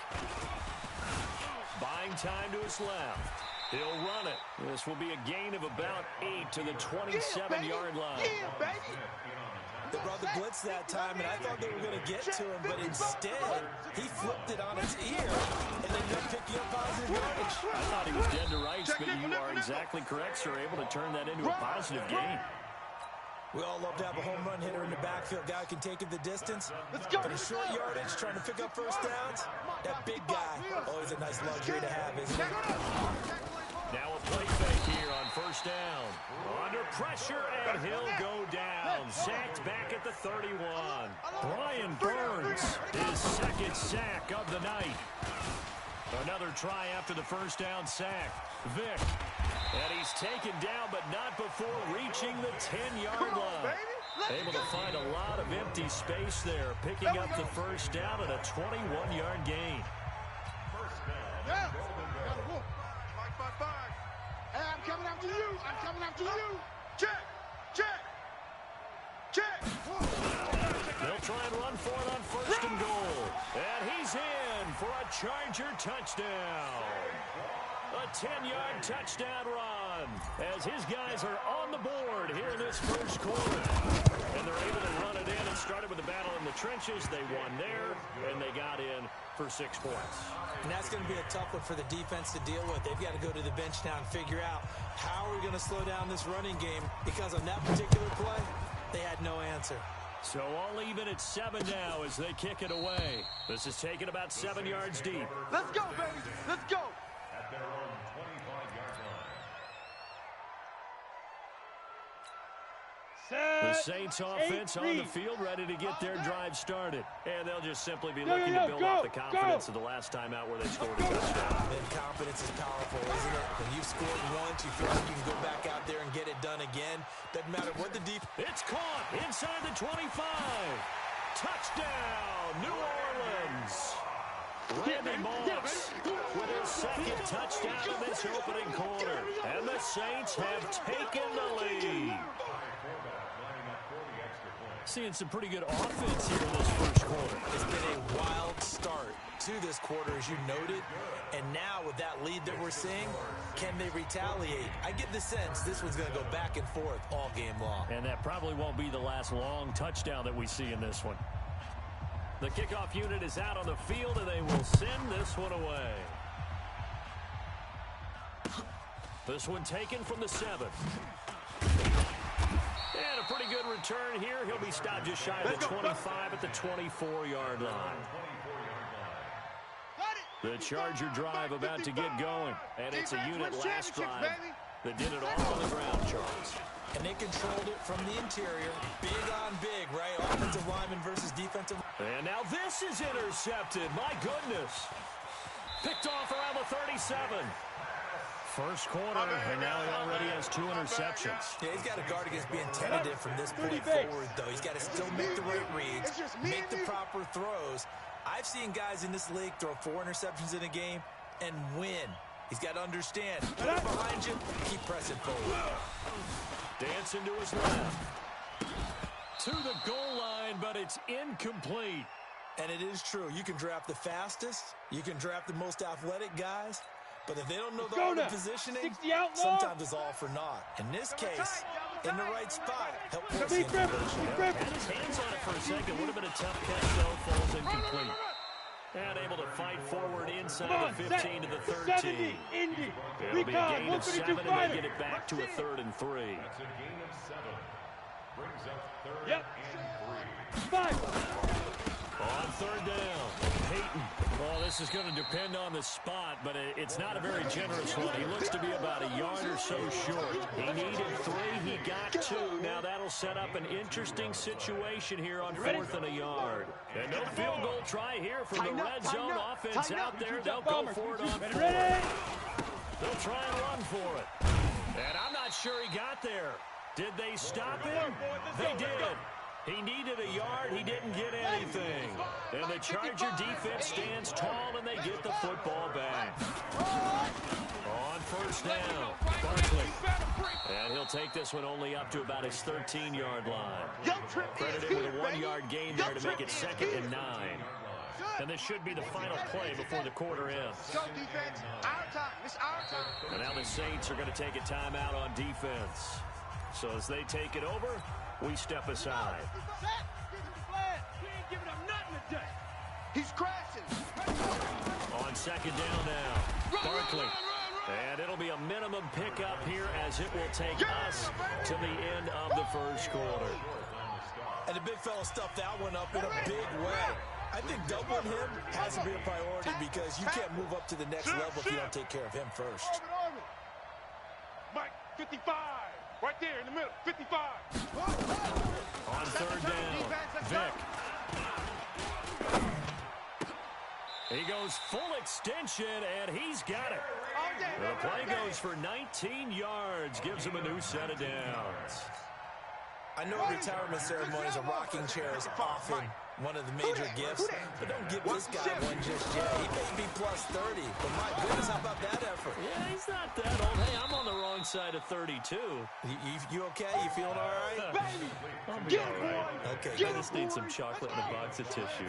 Buying time to his left. He'll run it. This will be a gain of about 8 to the 27-yard line. Yeah, baby. They brought the blitz that time, and I thought they were going to get to him, but instead, he flipped it on its ear, and ended up picking up positive yardage. I thought he was dead to rights, but you are exactly correct, sir, able to turn that into a positive gain. We all love to have a home run hitter in the backfield. Guy can take it the distance. For the short yardage, trying to pick up first downs, that big guy, always a nice luxury to have, isn't it? Now a play fake here on first down. Under pressure, and he'll go down. Sacked back at the 31. Brian Burns, his 2nd sack of the night. Another try after the first down sack. Vick. And he's taken down, but not before reaching the 10-yard line. Able to find a lot of empty space there, picking up the first down and a 21-yard gain. Yeah. Hey, I'm coming after you. Check. They'll try and run for it on 1st and goal. And he's in for a Charger touchdown. A 10-yard touchdown run as his guys are on the board here in this first quarter. And they're able to run it in. It started with a battle in the trenches. They won there, and they got in for 6 points. And that's going to be a tough one for the defense to deal with. They've got to go to the bench now and figure out how are we going to slow down this running game, because on that particular play, they had no answer. So all even at 7 now as they kick it away. This is taken about 7 yards deep. Let's go, baby. Let's go. At their own 25-yard line. The Saints offense on the field ready to get their drive started. And they'll just simply be looking to build off the confidence of the last time out where they scored a touchdown. And confidence is powerful, isn't it? When you've scored once, you feel like you can go back out there and get it done again. Doesn't matter what the deep. It's caught inside the 25. Touchdown, New Orleans. Randy Moss with his 2nd touchdown in this opening quarter. And the Saints have taken the lead. Seeing some pretty good offense here in this first quarter. It's been a wild start to this quarter, as you noted. And now with that lead that we're seeing, can they retaliate? I get the sense this one's going to go back and forth all game long. And that probably won't be the last long touchdown that we see in this one. The kickoff unit is out on the field, and they will send this one away. This one taken from the 7. And a pretty good return here. He'll be stopped just shy of the 25 at the 24-yard line. The Charger drive about to get going. And it's a unit last drive that did it all on the ground, Charles. And they controlled it from the interior. Big on big, right? Offensive lineman versus defensive. And now this is intercepted. My goodness. Picked off around the 37. First quarter, and now he already has 2 interceptions. Yeah, he's got to guard against being tentative from this point forward, though. He's got to still make the right reads, make the proper throws. I've seen guys in this league throw 4 interceptions in a game and win. He's got to understand. Put it behind you, keep pressing forward. Dancing to his left. To the goal line, but it's incomplete. And it is true. You can draft the fastest. You can draft the most athletic guys. But if they don't know the art of positioning, sometimes it's all for naught. In this case, in the right spot, help force the incompletion. Had his hands on it for a second. Would have been a tough catch, though. Falls incomplete. And able to fight forward inside the 15 to the 13. It'll be a gain of 7, and they get it back to a 3rd and 3. That's a gain of 7. Brings up 3rd and 3. On This is going to depend on the spot, but it's not a very generous one. He looks to be about a yard or so short. He needed 3. He got 2. Now that'll set up an interesting situation here on 4th and a yard. And no field goal try here from the red zone offense out there. They'll go for it on 4th. They'll try and run for it. And I'm not sure he got there. Did they stop him? They did. He needed a yard. He didn't get anything. And the Charger defense stands tall, and they get the football back. On 1st down, Barkley. And he'll take this one only up to about his 13-yard line. Credited with a 1-yard gain there to make it 2nd and 9. And this should be the final play before the quarter ends. Go, defense. Our time. It's our time. And now the Saints are going to take a timeout on defense. So as they take it over, we step aside. He's crashing. On 2nd down now, Barkley. And it'll be a minimum pickup here as it will take us to the end of the 1st quarter. And the big fella stuffed that one up in a big way. I think doubling him has to be a priority because you can't move up to the next level if you don't take care of him first. Mike, 55. Right there in the middle, 55. On 3rd down, Vic. He goes full extension, and he's got it. The play goes for 19 yards, gives him a new set of downs. I know retirement ceremonies, a rocking chair is often one of the major gifts, but don't give this guy one just yet. He may be plus 30, but my goodness, how about that effort? Yeah, he's not that old. Hey, I'm on the wrong side of 32. You okay? You feeling all right? I'll be all right. Okay. I just need some chocolate and a box of tissue.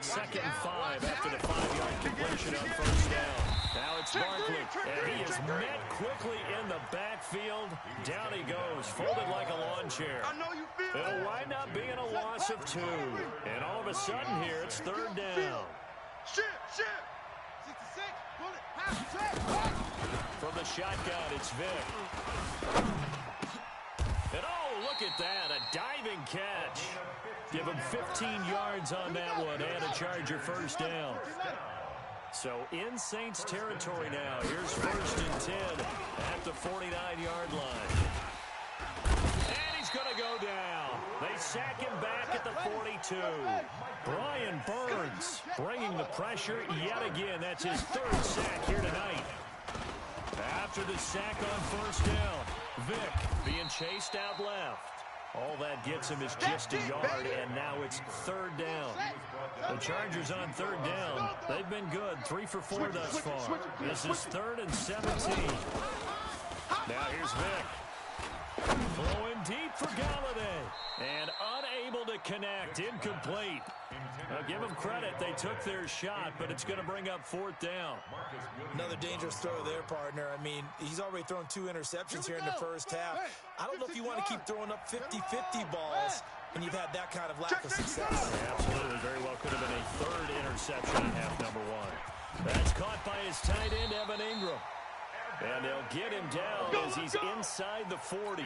2nd and 5 after the 5-yard completion on 1st down. Now it's Barkley, and he is met quickly in the backfield. Down he goes, folded like a lawn chair. It'll wind up being a loss of 2. And all of a sudden here, it's 3rd down. From the shotgun, it's Vic. And oh, look at that, a diving catch. Give him 15 yards on that one and a Charger 1st down. So in Saints territory now. Here's 1st and 10 at the 49-yard line. And he's going to go down. They sack him back at the 42. Brian Burns bringing the pressure yet again. That's his 3rd sack here tonight. After the sack on 1st down, Vic being chased out left. All that gets him is just a yard, and now it's 3rd down. The Chargers on 3rd down. They've been good, 3 for 4 thus far. This is 3rd and 17. Now here's Vic. Flowing deep for Galladay. And unable to connect, incomplete. Now give them credit, they took their shot, but it's going to bring up 4th down. Another dangerous throw there, partner. I mean, he's already thrown 2 interceptions here in the 1st half. I don't know if you want to keep throwing up 50-50 balls when you've had that kind of lack of success. Yeah, absolutely, very well could have been a 3rd interception in half number 1. That's caught by his tight end, Evan Ingram. And they'll get him down as he's inside the 40.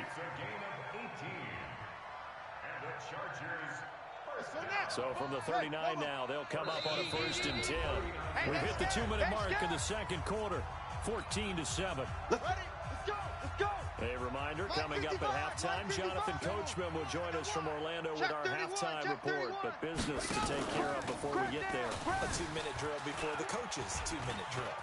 So from the 39 now, they'll come up on a 1st and 10. We've hit the 2-minute mark in the 2nd quarter, 14-7. A reminder, coming up at halftime, Jonathan Coachman will join us from Orlando with our halftime report. But business to take care of before we get there. A 2-minute drill before the coach's 2-minute drill.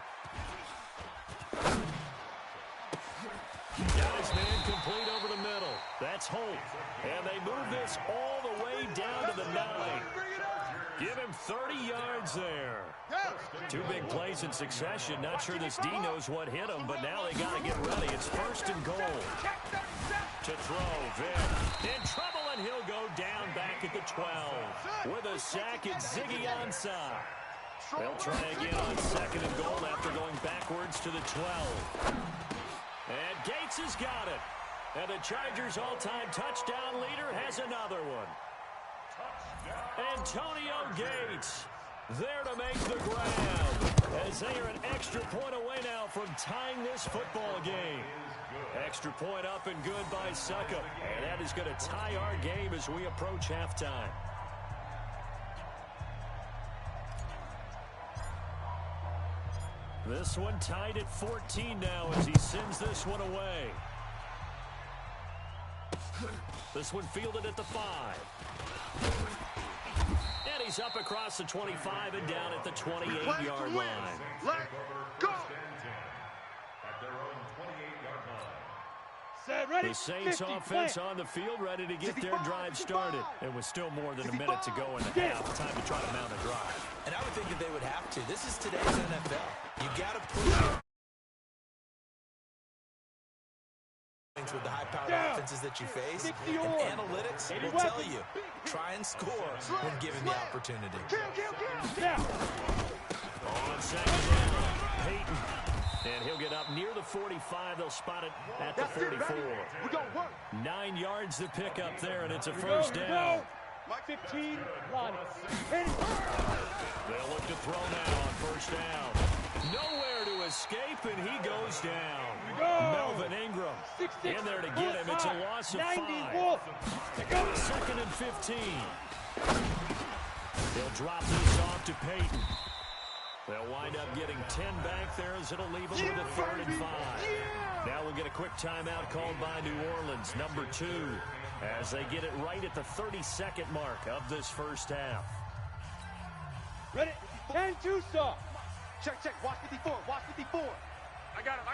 Got his man complete over the middle. That's Holt. And they move this all the way down to the 9. Give him 30 yards there. 2 big plays in succession. Not sure this D knows what hit him, but now they got to get ready. It's 1st and goal. To throw, Vic. In trouble, and he'll go down back at the 12. With a sack, it's Ziggy Ansah. They'll try again on 2nd and goal after going backwards to the 12. And Gates has got it. And the Chargers' all-time touchdown leader has another one. Antonio Gates there to make the grab as they are an extra point away now from tying this football game. Extra point up and good by Succa. And that is going to tie our game as we approach halftime. This one tied at 14 now as he sends this one away. This one fielded at the 5. And he's up across the 25 and down at the 28-yard line. Let go! The Saints offense on the field ready to get their drive started. And with still more than a minute to go in the half, time to try to mount a drive. And I would think that they would have to. This is today's NFL. You got to prove things with the high-powered offenses that you face. And analytics will tell you, try and score when given the opportunity. On second down, Peyton. And he'll get up near the 45. They'll spot it at the 44. 9 yards to pick up there, and it's a first down. 15, Lonnie. They'll look to throw now on first down. Nowhere to escape, and he goes down. Melvin Ingram in there to get him. It's a loss of 5. Second and 15. They'll drop this off to Peyton. They'll wind up getting 10 back there as it'll leave them with a 3rd and 5. Now we'll get a quick timeout called by New Orleans, number 2, as they get it right at the 32nd mark of this first half. Ready? 10-2 stop. Check. Watch 54. Watch 54. I got him.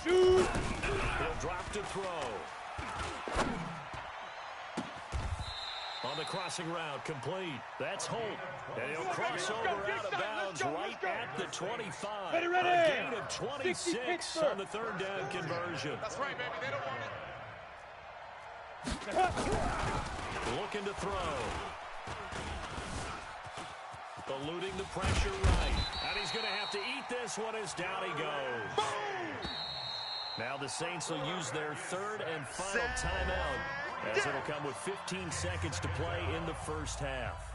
Shoot. He'll drop to throw. On the crossing route, complete. That's Holt. And he'll cross over out of bounds right at the 25. Ready. A gain of 26 on the 3rd down conversion. That's right, baby. They don't want it. Looking to throw. Eluding the pressure right. And he's going to have to eat this one as down he goes. Now the Saints will use their 3rd and final timeout, as it'll come with 15 seconds to play in the first half.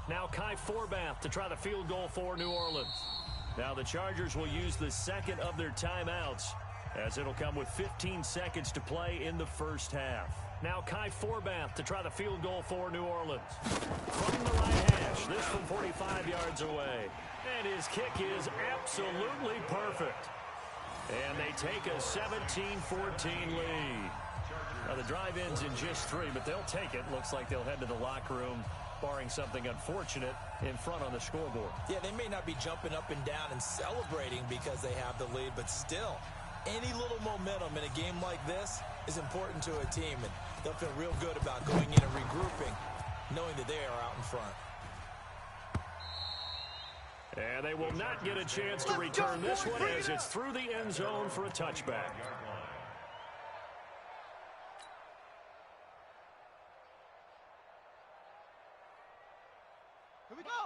Now Kai Forbath to try the field goal for New Orleans. Now the Chargers will use the 2nd of their timeouts, as it'll come with 15 seconds to play in the first half. Now Kai Forbath to try the field goal for New Orleans. From the right hash, this from 45 yards away. And his kick is absolutely perfect. And they take a 17-14 lead. Now the drive ends in just 3, but they'll take it. Looks like they'll head to the locker room, barring something unfortunate in front on the scoreboard. Yeah, they may not be jumping up and down and celebrating because they have the lead, but still, any little momentum in a game like this is important to a team, and they'll feel real good about going in and regrouping, knowing that they are out in front. And they will not get a chance to return this one as it's through the end zone for a touchback.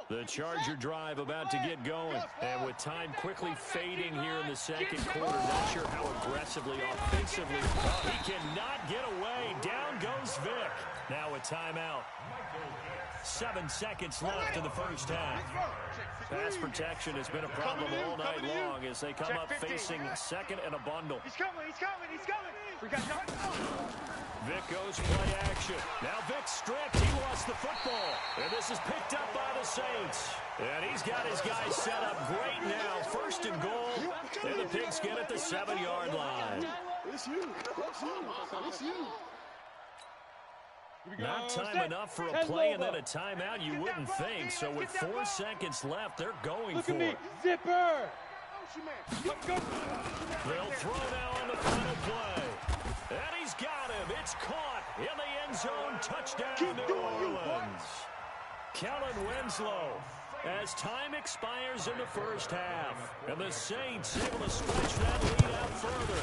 The Charger drive about to get going. And with time quickly fading here in the second quarter, not sure how aggressively, offensively. He cannot get away. Down goes Vic. Now a timeout. 7 seconds left in the first half. Pass protection has been a problem all night long as they come up facing 2nd and a bundle. He's coming. We got Vic goes play action. Now Vic stripped. He lost the football. And this is picked up by the Saints. And he's got his guys set up great now. 1st and goal. And the Pigs get at the 7-yard line. It's you. Not time enough for a play and then a timeout, you wouldn't think. So with 4 seconds left, they're going for it. Zipper. They'll throw now on the final play. And he's got him. It's caught in the end zone. Touchdown, New Orleans. Kellen Winslow, as time expires in the first half. And the Saints able to stretch that lead out further.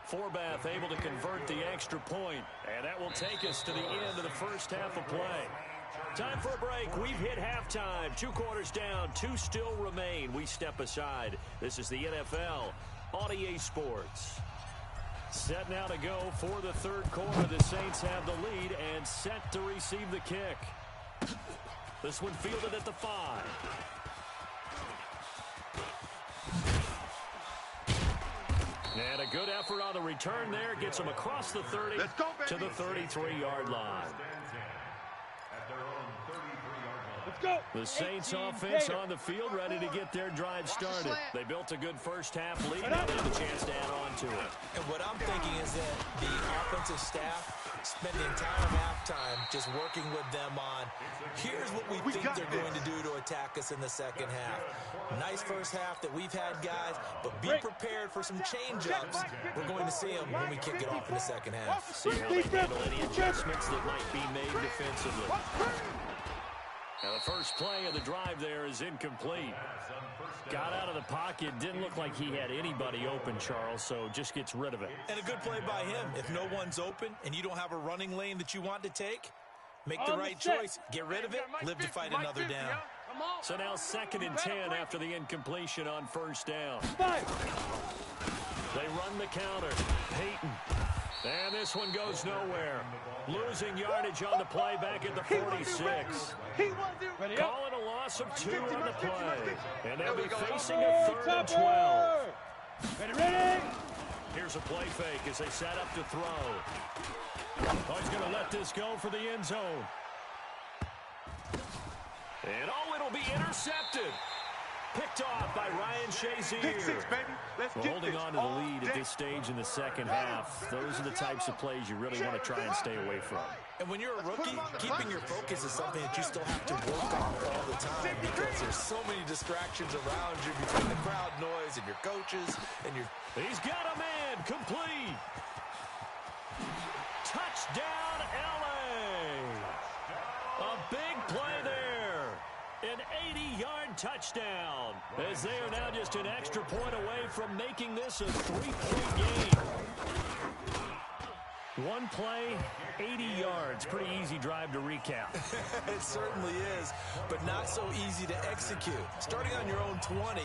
Forbath able to convert the extra point, and that will take us to the end of the first half of play. Time for a break. We've hit halftime. 2 quarters down, 2 still remain. We step aside. This is the NFL on EA Sports. Set now to go for the 3rd quarter. The Saints have the lead and set to receive the kick. This one fielded at the 5. And a good effort on the return there. Gets them across the 30 to the 33-yard line. Let's go. The Saints offense on the field, ready to get their drive started. They built a good first half lead, and they have a chance to add on to it. And what I'm thinking is that the offensive staff spent the entire halftime just working with them on, here's what we think they're going to do to attack us in the second half. Nice first half that we've had, guys, but be prepared for some change-ups. We're going to see them when we kick it off in the second half. See how they handle any adjustments that might be made defensively. Now, the first play of the drive there is incomplete. Got out of the pocket. Didn't look like he had anybody open, Charles, so just gets rid of it. And a good play by him. If no one's open and you don't have a running lane that you want to take, make the right choice. Get rid of it. Live to fight another down. So now 2nd and 10 after the incompletion on first down. They run the counter. Peyton. And this one goes nowhere. Losing yardage on the play back at the 46. Calling a loss of 2 on the play. And they'll be facing a 3rd and 12. Ready. Here's a play fake as they set up to throw. Oh, he's going to let this go for the end zone. And it'll be intercepted. Picked off by Ryan Shazier. Well, holding on to the lead at this stage in the second half, those are the types of plays you really want to try and stay away from. And when you're a rookie, keeping your focus is something that you still have to work on all the time because there's so many distractions around you between the crowd noise and your coaches and your... He's got a man complete. Touchdown, LA. A big play there. An 80-yard touchdown, as they are now just an extra point away from making this a 3-point game. One play, 80 yards. Pretty easy drive to recap. It certainly is, but not so easy to execute. Starting on your own 20,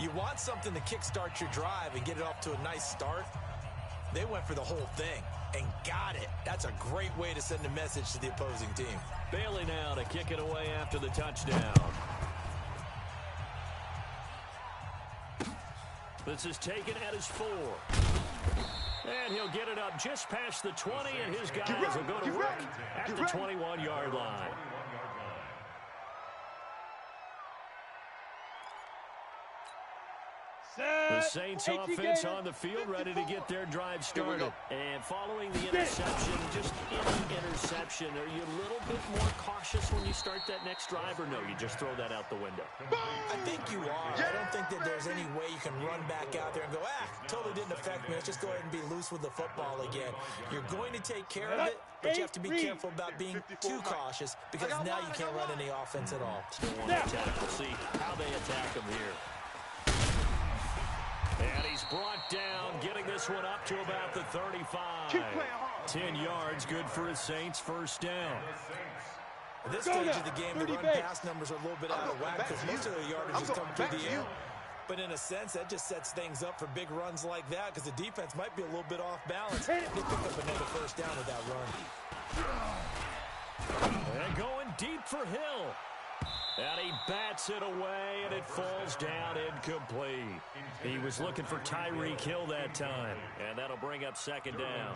you want something to kickstart your drive and get it off to a nice start. They went for the whole thing and got it. That's a great way to send a message to the opposing team. Bailey now to kick it away after the touchdown. This is taken at his 4. And he'll get it up just past the 20, and his guys will go to work at the 21-yard line. The Saints offense on the field ready to get their drive started. And following the interception, just any interception, are you a little bit more cautious when you start that next drive, or no, you just throw that out the window? I think you are. I don't think that there's any way you can run back out there and go, totally didn't affect me. Let's just go ahead and be loose with the football again. You're going to take care of it, but you have to be careful about being too cautious because now you can't run any offense at all. Still want to attack. We'll see how they attack him here. And he's brought down, getting this one up to about the 35. 10 yards, good for his Saints, first down. At this stage of the game, the run-pass numbers are a little bit out of whack because most of the yardage has come through the air. But in a sense, that just sets things up for big runs like that because the defense might be a little bit off balance. They pick up another first down with that run. And going deep for Hill. And he bats it away, and it falls down incomplete. He was looking for Tyreek Hill that time, and that'll bring up second down.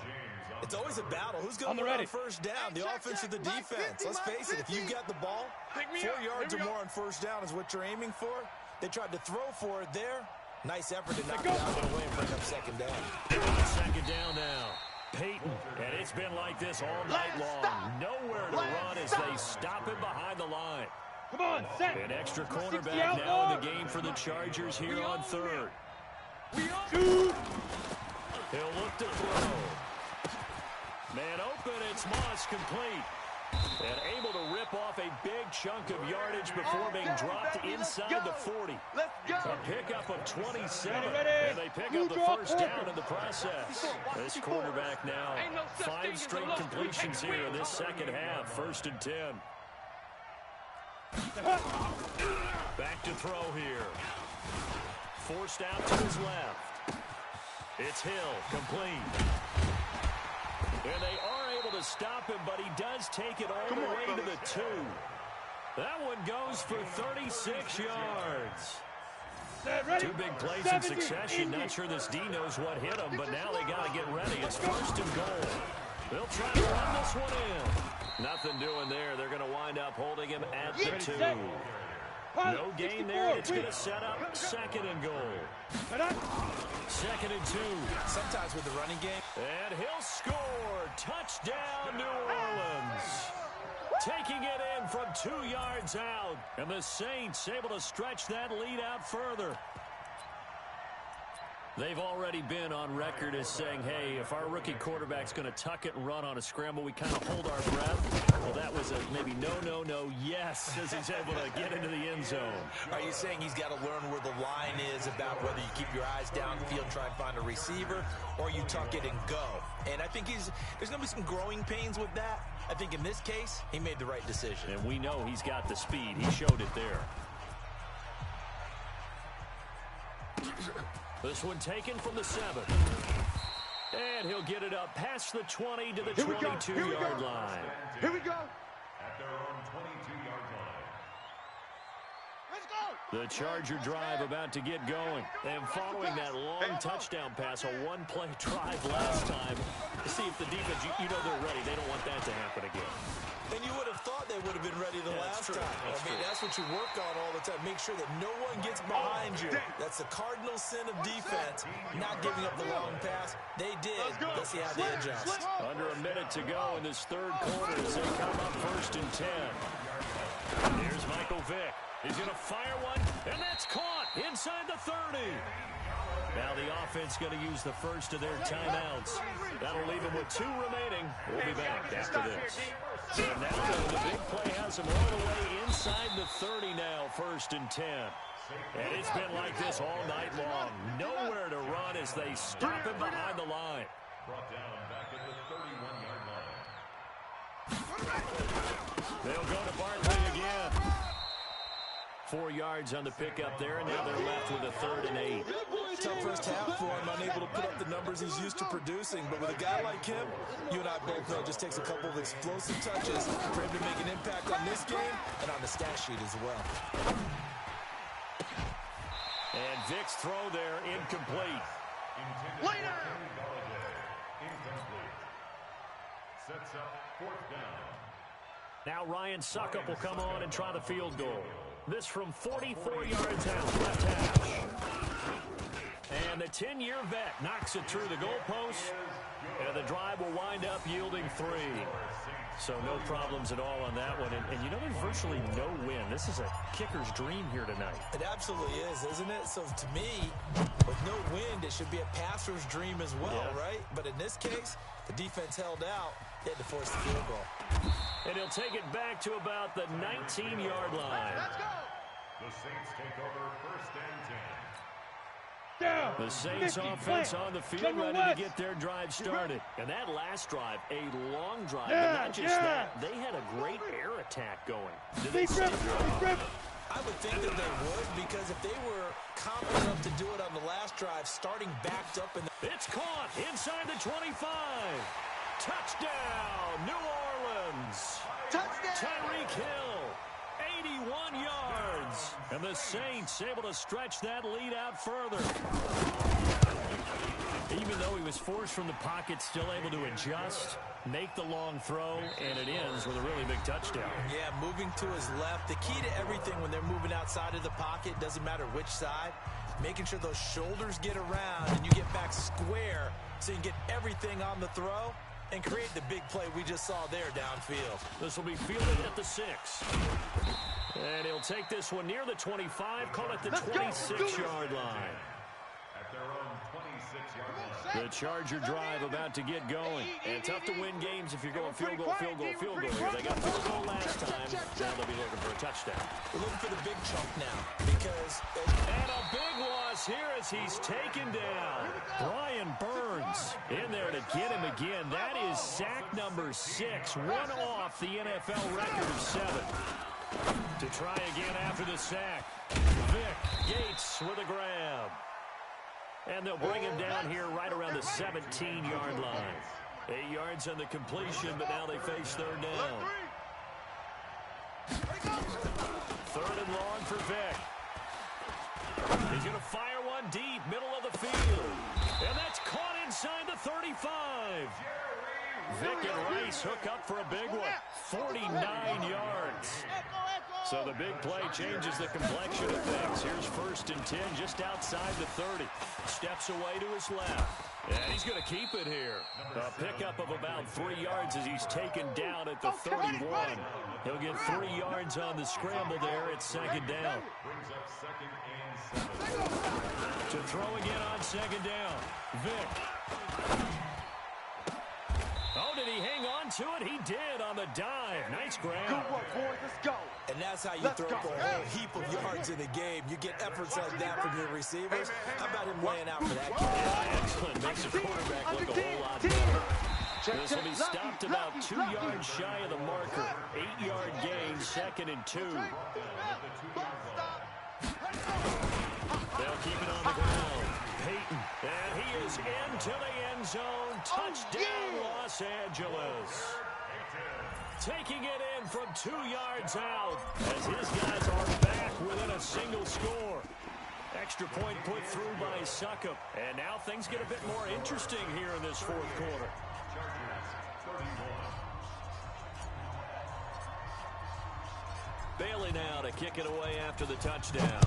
It's always a battle. Who's going to run first down, the offense or the defense? Let's face it, if you've got the ball, 4 yards or more on first down is what you're aiming for. They tried to throw for it there. Nice effort to knock it out of the way and bring up second down. Second down now. Peyton, and it's been like this all night long. Nowhere to run as they stop him behind the line. Come on, set. An extra cornerback now in the game for the Chargers here on third. Shoot. He'll look to throw. Man open, it's Moss complete. And able to rip off a big chunk of yardage before being dropped inside the 40. A pickup of 27, and they pick up the first down in the process. This quarterback now, 5 straight completions here in this second half, 1st and 10. Back to throw here. Forced out to his left. It's Hill, complete. And they are able to stop him, but he does take it all the way to the 2. That one goes for 36 yards. Two big plays in succession. Not sure this D knows what hit him, but now they got to get ready. It's 1st and goal. They'll try to run this one in. Nothing doing there. They're going to wind up holding him at the 2. No gain there. It's going to set up 2nd and goal. 2nd and 2. Sometimes with the running game. And he'll score. Touchdown, New Orleans. Taking it in from 2 yards out. And the Saints able to stretch that lead out further. They've already been on record as saying, hey, if our rookie quarterback's going to tuck it and run on a scramble, we kind of hold our breath. Well, that was a maybe no, yes, as he's able to get into the end zone. Are you saying he's got to learn where the line is about whether you keep your eyes downfield, try and find a receiver, or you tuck it and go? And I think there's going to be some growing pains with that. I think in this case, he made the right decision. And we know he's got the speed. He showed it there. This one taken from the 7. And he'll get it up past the 20 to the 22-yard line. Here we go. At their own 22-yard line. Let's go. The Charger drive about to get going. And following that long touchdown pass, a one-play drive last time, to see if the defense, you know they're ready. They don't want that to happen again. And you would have thought they would have been ready the last time. That's what you work on all the time. Make sure that no one gets behind you. That's the cardinal sin of defense, not giving up the long pass. They did. Let's see how they adjust. Under a minute to go in this 3rd quarter as they come up 1st and 10. Here's Michael Vick. He's going to fire one, and that's caught inside the 30. Now the offense going to use the first of their timeouts. That'll leave them with 2 remaining. We'll be back after this. So now the big play has them all the way inside the 30 now, 1st and 10. And it's been like this all night long. Nowhere to run as they stop him behind the line. Brought down back at the 31-yard line. They'll go to Barkley again. 4 yards on the pickup there, and now they're left with a 3rd and 8. Tough first half for him, unable to put up the numbers he's used to producing. But with a guy like him, you and I both know it just takes a couple of explosive touches for him to make an impact on this game and on the stat sheet as well. And Vick's throw there, incomplete. Later. Incomplete. Sets up 4th down. Now Ryan Suckup will come on and try the field goal. This from 44 yards out, left hash. And the 10-year vet knocks it through the goalpost, and the drive will wind up yielding 3. So no problems at all on that one. And you know there's virtually no win. This is a kicker's dream here tonight. It absolutely is, isn't it? So to me, with no wind, it should be a passer's dream as well, right? But in this case, the defense held out. They had to force the field goal. And he'll take it back to about the 19-yard line. Let's go. The Saints take over 1st and 10. Down. The Saints offense on the field ready to get their drive started. And that last drive, a long drive, but not just that. They had a great air attack going. Did they stick around? I would think that they would, because if they were confident enough to do it on the last drive, starting backed up in the... It's caught inside the 25. Touchdown, New Orleans. Touchdown. Tyreek Hill, 81 yards. And the Saints able to stretch that lead out further. Even though he was forced from the pocket, still able to adjust, make the long throw, and it ends with a really big touchdown. Yeah, moving to his left. The key to everything when they're moving outside of the pocket, doesn't matter which side, making sure those shoulders get around and you get back square so you can get everything on the throw and create the big play we just saw there downfield. This will be fielded at the 6. And he'll take this one near the 25, call it the 26-yard line. At their own 26-yard line. The Charger drive about to get going. And tough to win games if you're going field goal here. They got field goal last time. Now they'll be looking for a touchdown. We're looking for the big chunk now because... And a big loss here as he's taken down. Brian Burns in there to get him again. That is sack number 6, one off the NFL record of 7. To try again after the sack. Vick Gates with a grab. And they'll bring him down here right around the 17-yard line. 8 yards on the completion, but now they face 3rd down. 3rd and long for Vick. He's going to fire one deep, middle of the field. And that's caught inside the 35. Vick and Rice hook up for a big one. 49 yards. So the big play changes the complexion of things. Here's 1st and 10 just outside the 30. Steps away to his left. And he's going to keep it here. A pickup of about 3 yards as he's taken down at the 31. He'll get 3 yards on the scramble there at 2nd down. Brings up 2nd and 7. To throw again on 2nd down. Vick. Oh, did he hang on to it? He did on the dive. Nice grab. Good work, boys. Let's go. And that's how you throw for a whole heap of yards in the game. You get efforts like that from your receivers. How about him laying out for that catch? Yeah, excellent. Makes the quarterback look a whole lot better. This will be stopped about 2 yards shy of the marker. 8-yard gain, 2nd and 2. They'll keep it on the ground. Peyton, and he is into the end zone. Touchdown, Los Angeles. Taking it in from 2 yards out as his guys are back within a single score. Extra point put through by Succop. And now things get a bit more interesting here in this 4th quarter. Bailey now to kick it away after the touchdown.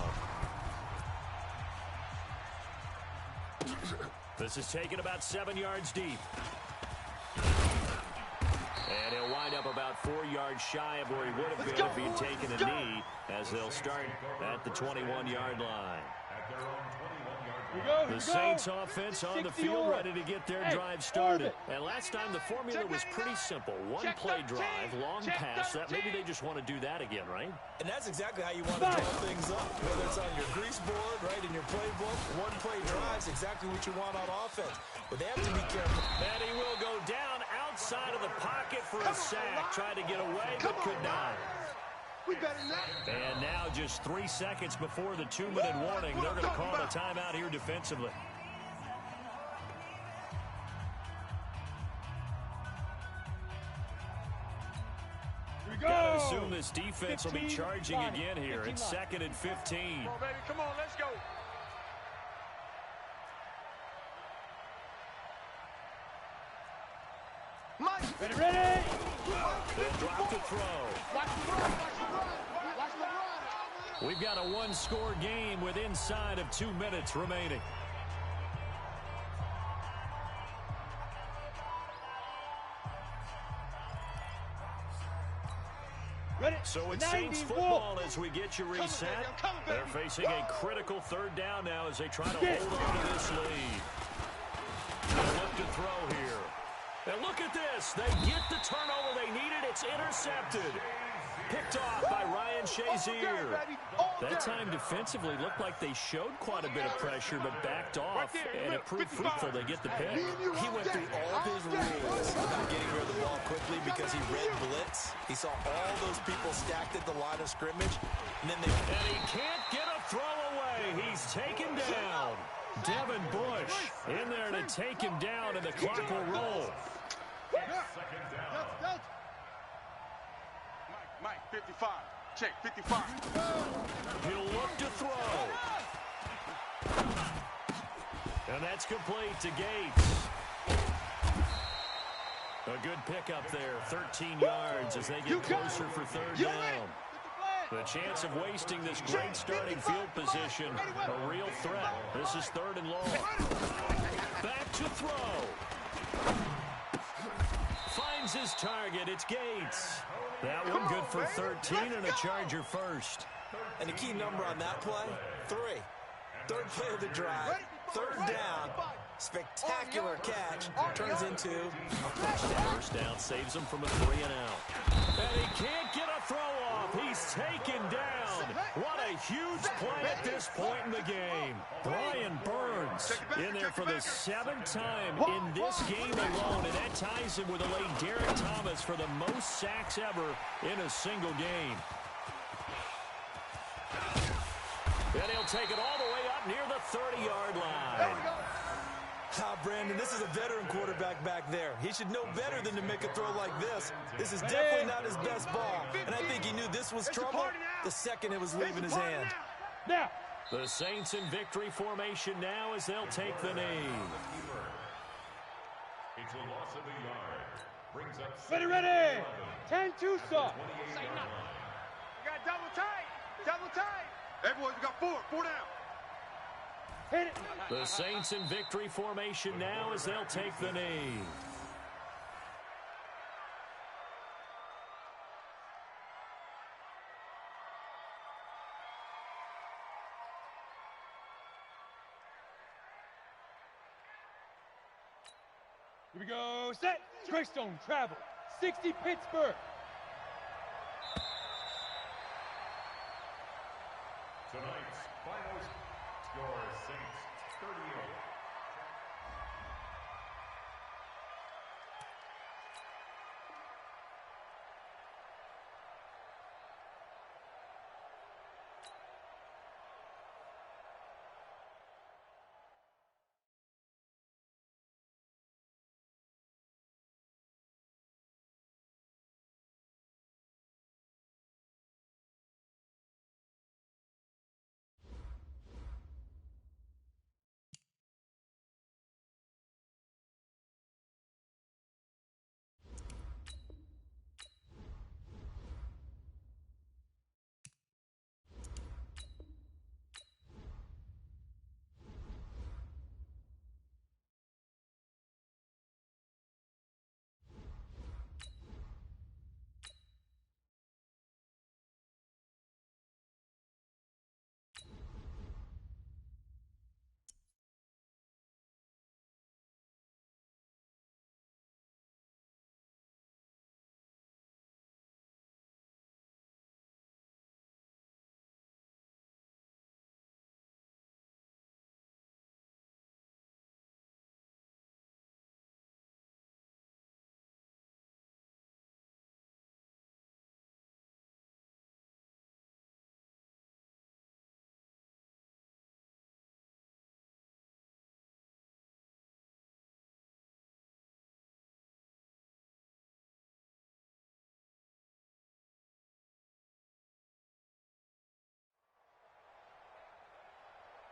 This is taken about 7 yards deep. And he'll wind up about 4 yards shy of where he would have been if he'd taken a knee, as they'll start at the 21-yard line. The Saints offense on the field, ready to get their drive started. And last time the formula was pretty simple. One play drive, long pass. That maybe they just want to do that again, right? And that's exactly how you want to draw things up. Whether it's on your grease board, right, in your playbook, one play drives exactly what you want on offense. But they have to be careful. And he will go down outside of the pocket for a sack. Tried to get away, but could not. We better not. And now just 3 seconds before the 2-minute warning, they're going to call a timeout here defensively. Gotta assume this defense will be charging again here. It's 2nd and 15. Come on, baby. Come on, let's go. Mike. Ready. They'll drop the throw. Watch the run. Watch the run. We've got a one-score game with inside of 2 minutes remaining. Ready. So it's Saints football as we get you reset. They're facing a critical 3rd down now as they try to hold on to this lead. They'll look to throw here. And look at this. They get the turnover they needed. It's intercepted. Picked off by Ryan Shazier. That time defensively looked like they showed quite a bit of pressure but backed off, and it proved fruitful. They get the pick. He went through all of his rules about getting rid of the ball quickly because he read blitz. He saw all those people stacked at the line of scrimmage. And he can't get a throw away. He's taken down. Devin Bush in there to take him down, and the clock will roll. Mike, 55. Check, 55. He'll look to throw. And that's complete to Gates. A good pickup there, 13 yards as they get closer for 3rd down. The chance of wasting this great starting field position, a real threat. This is 3rd and long. Back to throw. Finds his target. It's Gates. That one good for 13 and a Charger first. And the key number on that play, 3. 3rd play of the drive, 3rd down. Spectacular catch turns into a touchdown. First down saves him from a 3-and-out. And he can't get a throw off. He's taken down. What a huge play at this point in the game. Brian Burns in there for the 7th time in this game alone, and that ties him with the late Derek Thomas for the most sacks ever in a single game. And he'll take it all the way up near the 30-yard line. Brandon, this is a veteran quarterback back there. He should know better than to make a throw like this. This is definitely not his best ball. And I think he knew this was trouble the second it was leaving his hand. Now, The Saints in victory formation now as they'll take the knee. It's a loss of a yard. Brings up Ready. 10-2 stop. You got double tight. Double tight. Everyone's got four down. Hit it. The Saints in victory formation now as they'll take the knee. Here we go. Set. Greystone travel. 60 Pittsburgh. Tonight's final score, Saints 38.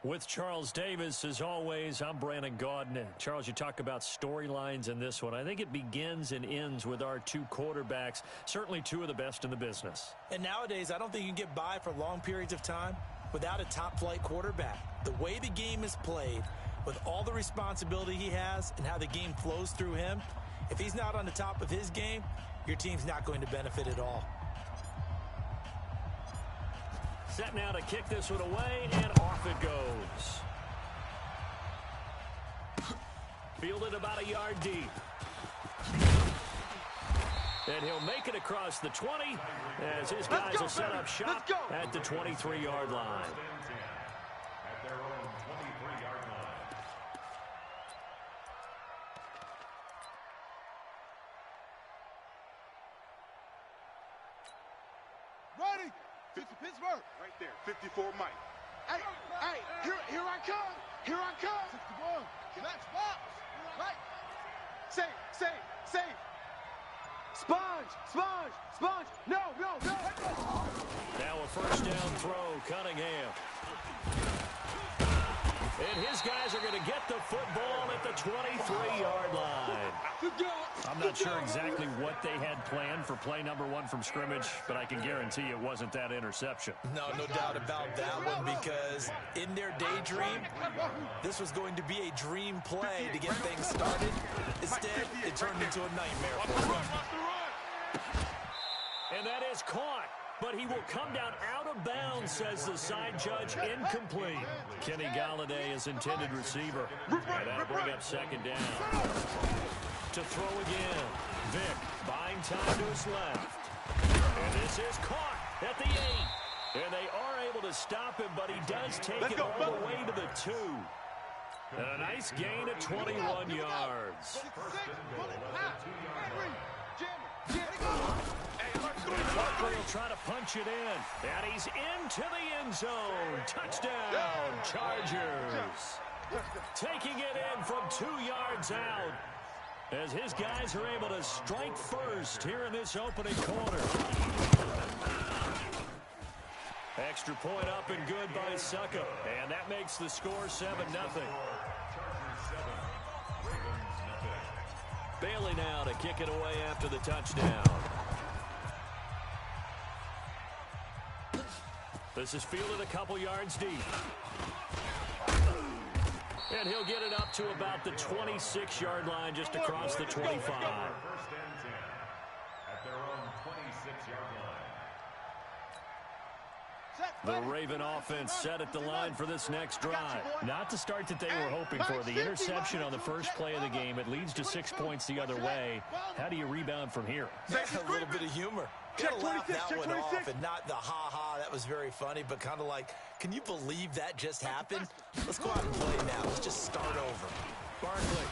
With Charles Davis, as always, I'm Brandon Gaudin. Charles, you talk about storylines in this one. I think it begins and ends with our two quarterbacks, certainly two of the best in the business. And nowadays, I don't think you can get by for long periods of time without a top-flight quarterback. The way the game is played, with all the responsibility he has and how the game flows through him, if he's not on the top of his game, your team's not going to benefit at all. Set now to kick this one away, and off it goes. Fielded about a yard deep. And he'll make it across the 20 as his guys will set up shop at the 23-yard line. At their own 23-yard line. Ready. 50 Pittsburgh. Right there. 54 Mike. Hey, here I come. Here I come. 61. Next box. Right. Save. Sponge. No. Now a first down throw, Cunningham. And his guys are going to get the football at the 23-yard line. I'm not sure exactly what they had planned for play number one from scrimmage, but I can guarantee it wasn't that interception. No doubt about that one, because in their daydream, this was going to be a dream play to get things started. Instead, it turned into a nightmare for them. And that is caught, but he will come down out of bounds, says the side judge, incomplete. Kenny Galladay is intended receiver, and that'll bring up second down. To throw again, Vick buying time to his left. And this is caught at the 8. And they are able to stop him, but he does take it all the way to the 2. And a nice gain of 21 yards. Parker will try to punch it in, and he's into the end zone. Touchdown, Chargers. Taking it in from 2 yards out, as his guys are able to strike first here in this opening quarter. Extra point up and good by Suckup. And that makes the score 7-0. Bailey now to kick it away after the touchdown. This is fielded a couple yards deep. And he'll get it up to about the 26-yard line, just across the 25. First and 10 at their own 26-yard line. The Raven offense set at the line for this next drive. Not the start that they were hoping for. The interception on the first play of the game. It leads to 6 points the other way. How do you rebound from here? A little bit of humor. Gotta laugh that one off and not the ha-ha. That was very funny, but kind of like, can you believe that just happened? Let's go out and play now. Let's just start over. Barkley.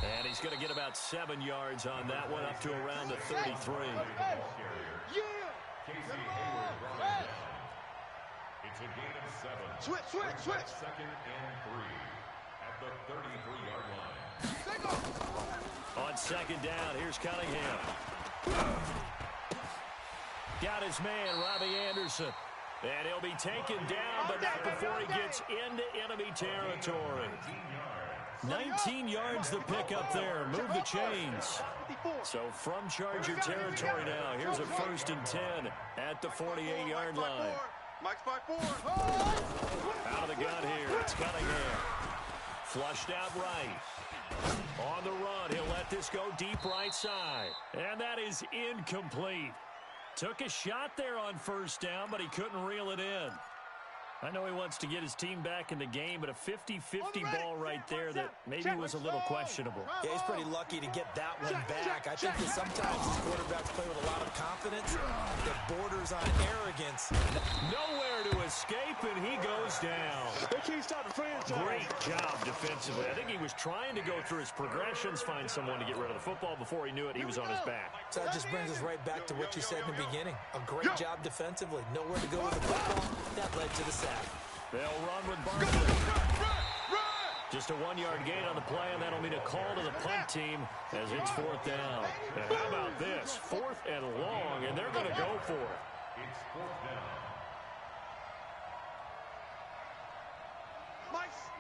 And he's going to get about 7 yards on that one, up to around the 33. It's a gain of 7. Switch. Second and 3 at the 33-yard line. On second down, here's Cunningham. Got his man, Robbie Anderson. And he'll be taken down, but not before he gets into enemy territory. 19 yards the pick up there. Move the chains. So from Charger territory now, here's a 1st and 10 at the 48-yard line. Mike's by 4. Out of the gun here, it's Cunningham. Flushed out right. On the run, he'll let this go deep right side. And that is incomplete. Took a shot there on first down, but he couldn't reel it in. I know he wants to get his team back in the game, but a 50-50 ball right there that maybe was a little questionable. Yeah, he's pretty lucky to get that one back. I think that sometimes these quarterbacks play with a lot of confidence that borders on arrogance. Nowhere to escape, and he goes down. They can't stop the franchise. Great job defensively. I think he was trying to go through his progressions, find someone to get rid of the football. Before he knew it, he was on his back. So that just brings us right back to what you said in the beginning. A great job defensively. Nowhere to go with the football. That led to the sack. They'll run with Barkley. Just a 1-yard gain on the play, and that'll mean a call to the punt team as it's 4th down. And how about this? 4th and long, and they're going to go for it. It's 4th down.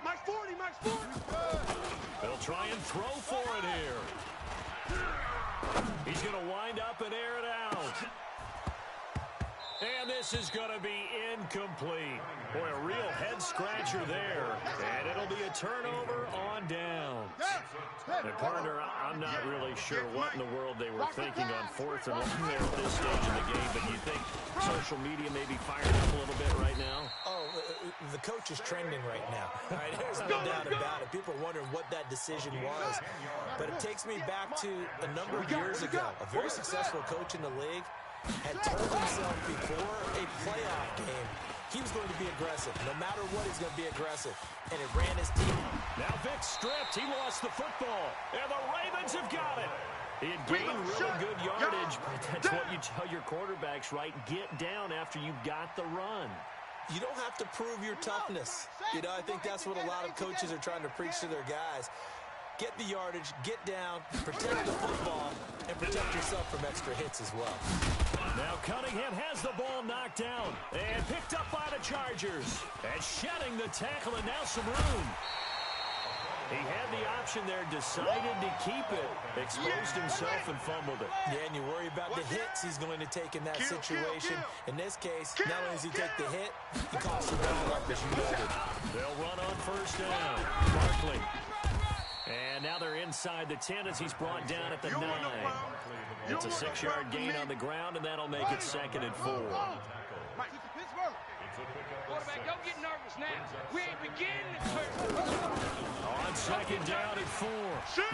Mike's 40. They'll try and throw for it here. He's going to wind up and air it out. And this is going to be incomplete. Boy, a real head-scratcher there. And it'll be a turnover on down. And, partner, I'm not really sure what in the world they were thinking on 4th and long there at this stage in the game, but you think social media may be fired up a little bit right now? Oh, the coach is trending right now. All right, there's no doubt about it. People are wondering what that decision was. But it takes me back to a number of years ago. A very successful coach in the league had told himself before a playoff game he was going to be aggressive. No matter what, he's going to be aggressive. And it ran his team. Now Vic stripped. He lost the football. And the Ravens have got it. He had gained really good yardage, but that's what you tell your quarterbacks, right? Get down after you got the run. You don't have to prove your toughness. You know, I think that's what a lot of coaches are trying to preach to their guys. Get the yardage, get down, protect the football, and protect yourself from extra hits as well. Now Cunningham has the ball knocked down and picked up by the Chargers. And shedding the tackle, and now some room. He had the option there, decided to keep it, exposed himself and fumbled it. Yeah, and you worry about the hits he's going to take in that situation. In this case, not only does he take the hit, he calls the ball up as you noted. They'll run on first down. Barkley. And now they're inside the 10 as he's brought down at the 9. It's a 6-yard gain on the ground, and that'll make it 2nd and 4. Quarterback, don't get nervous now. We ain't beginning at first. On 2nd down at 4.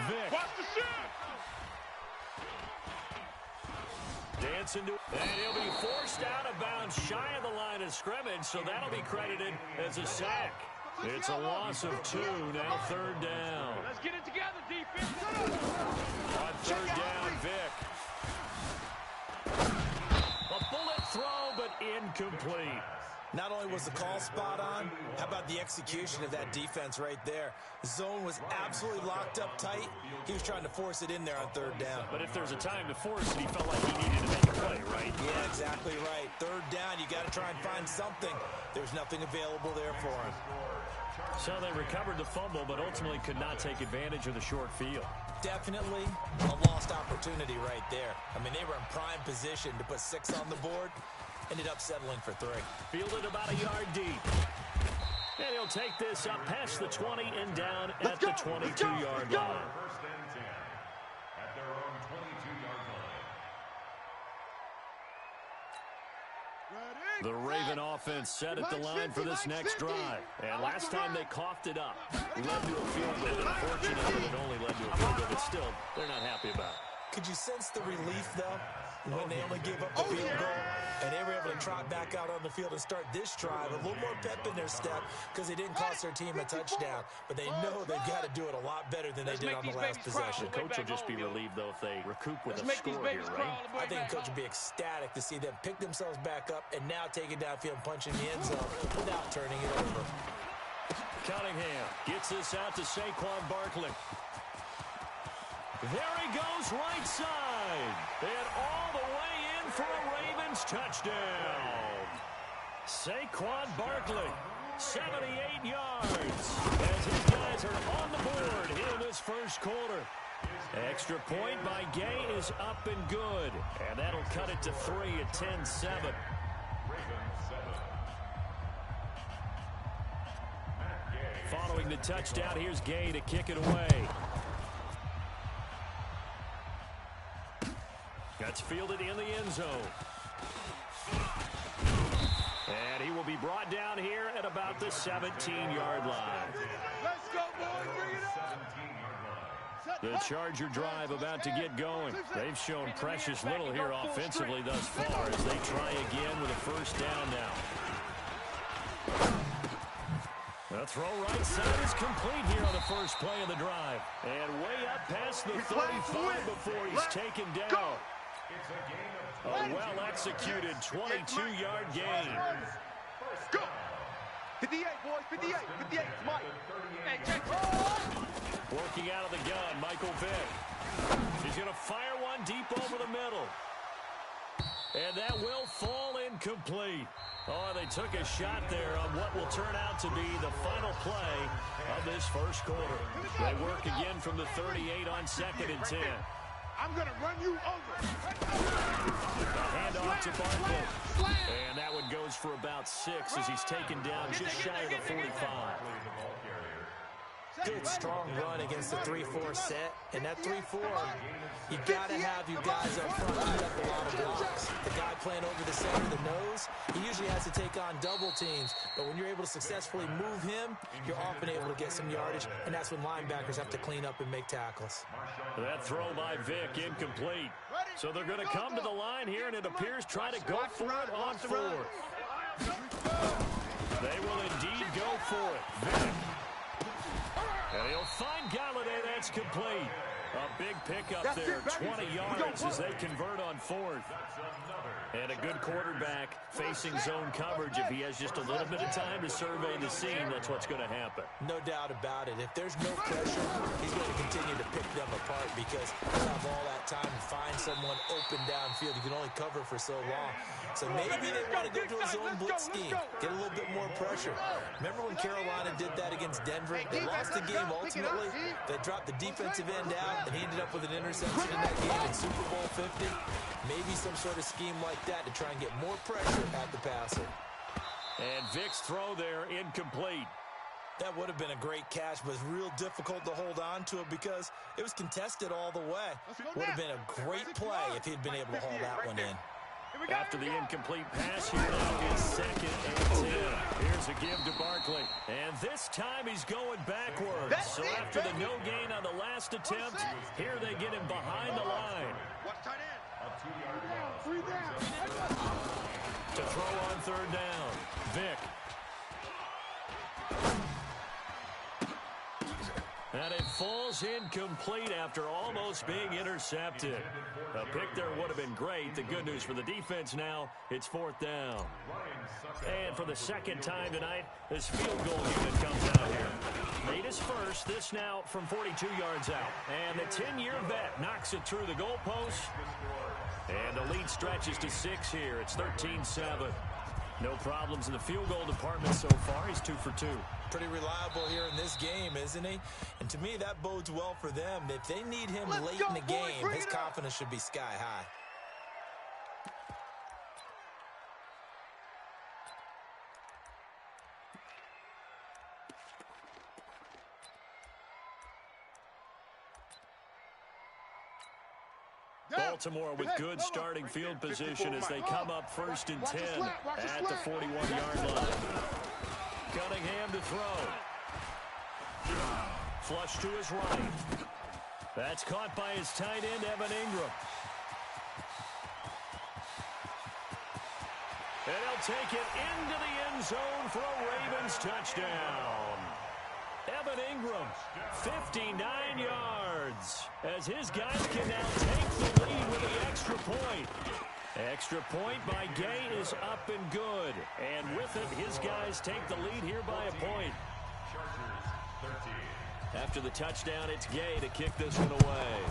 Vic. Watch the shot. Dancing to, and he'll be forced out of bounds shy of the line of scrimmage, so that'll be credited as a sack. It's a loss of 2, now 3rd down. Let's get it together, defense. On 3rd down, Vic. A bullet throw, but incomplete. Not only was the call spot on, how about the execution of that defense right there? The zone was absolutely locked up tight. He was trying to force it in there on 3rd down. But if there's a time to force it, he felt like he needed to make a play, right? Yeah, exactly right. Third down, you got to try and find something. There's nothing available there for him. So they recovered the fumble, but ultimately could not take advantage of the short field. Definitely a lost opportunity right there. I mean, they were in prime position to put 6 on the board. Ended up settling for 3. Fielded about a yard deep. And he'll take this up past the 20 and down at the 22-yard line. First and 10 at their own 22-yard line. The Raven offense set at the line for this next drive. And last time they coughed it up. Led to a field goal. Unfortunately, it only led to a field goal, but still, they're not happy about it. Could you sense the relief, though, when they only gave up the field goal and they were able to trot back out on the field and start this drive? A little more pep in their step because they didn't cost their team a touchdown, but they know they've got to do it a lot better than they did on the last possession. The coach will just be relieved, though, if they recoup with a score here, right? I think the coach will be ecstatic to see them pick themselves back up and now take it downfield and punch in the end zone without turning it over. Cunningham gets this out to Saquon Barkley. There he goes right side. And all the way in for a Ravens touchdown. Saquon Barkley, 78 yards. As his guys are on the board here in this first quarter. Extra point by Gay is up and good. And that'll cut it to 3 at 10-7. Following the touchdown, here's Gay to kick it away. That's fielded in the end zone. And he will be brought down here at about the 17-yard line. Let's go, boys. Bring it up. The Charger drive about to get going. They've shown precious little here offensively thus far as they try again with a first down now. The throw right side is complete here on the first play of the drive. And way up past the 35 before he's taken down. A well-executed 22-yard gain. Go. 58, boys. 58. 58. Mike. Hey, check. Working out of the gun, Michael Vick. He's going to fire one deep over the middle. And that will fall incomplete. Oh, they took a shot there on what will turn out to be the final play of this first quarter. They work again from the 38 on 2nd and 10. I'm going to run you over. A handoff to Barkley. And that one goes for about 6 as he's taken down just shy of the 45. Good, strong run against the 3-4 set. And that 3-4, you got to have you guys up front eat up a lot of blocks. The guy playing over the center, the nose, he usually has to take on double teams. But when you're able to successfully move him, you're often able to get some yardage. And that's when linebackers have to clean up and make tackles. That throw by Vick, incomplete. So they're going to come to the line here, and it appears try to go for it on 4th. They will indeed go for it. Vick. And he'll find Galladay. That's complete. A big pickup there, 20 yards as they convert on 4th. And a good quarterback facing zone coverage. If he has just a little bit of time to survey the scene, that's what's going to happen. No doubt about it. If there's no pressure, he's going to continue to pick them apart because he'll have all that time to find someone open downfield. You can only cover for so long. So maybe they want to go to a zone blitz scheme, get a little bit more pressure. Remember when Carolina did that against Denver? They lost the game ultimately. They dropped the defensive end out, and he ended up with an interception in that game in Super Bowl 50. Maybe some sort of scheme like that to try and get more pressure at the passer. And Vick's throw there incomplete. That would have been a great catch, but it's real difficult to hold on to it because it was contested all the way. Would have been a great play if he'd been able to haul that one in. After the incomplete pass, here now is 2nd and 10. Here's a give to Barkley. And this time he's going backwards. So after the no gain on the last attempt, here they get him behind the line. To throw on 3rd down, Vick. And it falls incomplete after almost being intercepted. A pick there would have been great. The good news for the defense now, it's 4th down. And for the second time tonight, this field goal unit comes out here. Made his first, this now from 42 yards out. And the 10-year vet knocks it through the goalpost. And the lead stretches to 6 here. It's 13-7. No problems in the field goal department so far. He's 2 for 2. Pretty reliable here in this game, isn't he? And to me, that bodes well for them. If they need him late in the game, his confidence should be sky high. Baltimore with good starting field position as they come up 1st and 10 at the 41-yard line. Cunningham to throw. Flush to his right. That's caught by his tight end, Evan Ingram. And he'll take it into the end zone for a Ravens touchdown. Evan Ingram, 59 yards, as his guys can now take the lead with the extra point. Extra point by Gay is up and good. And with it, his guys take the lead here by a point. After the touchdown, it's Gay to kick this one away.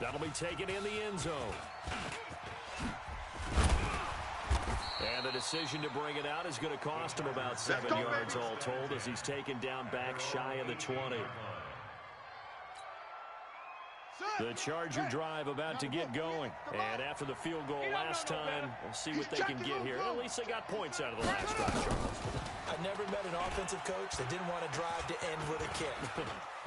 That'll be taken in the end zone. And the decision to bring it out is going to cost him about 7 yards all told as he's taken down back shy of the 20. The Charger drive about to get going. And after the field goal last time, we'll see what they can get here. At least they got points out of the last drive, Charles. I've never met an offensive coach that didn't want to drive to end with a kick.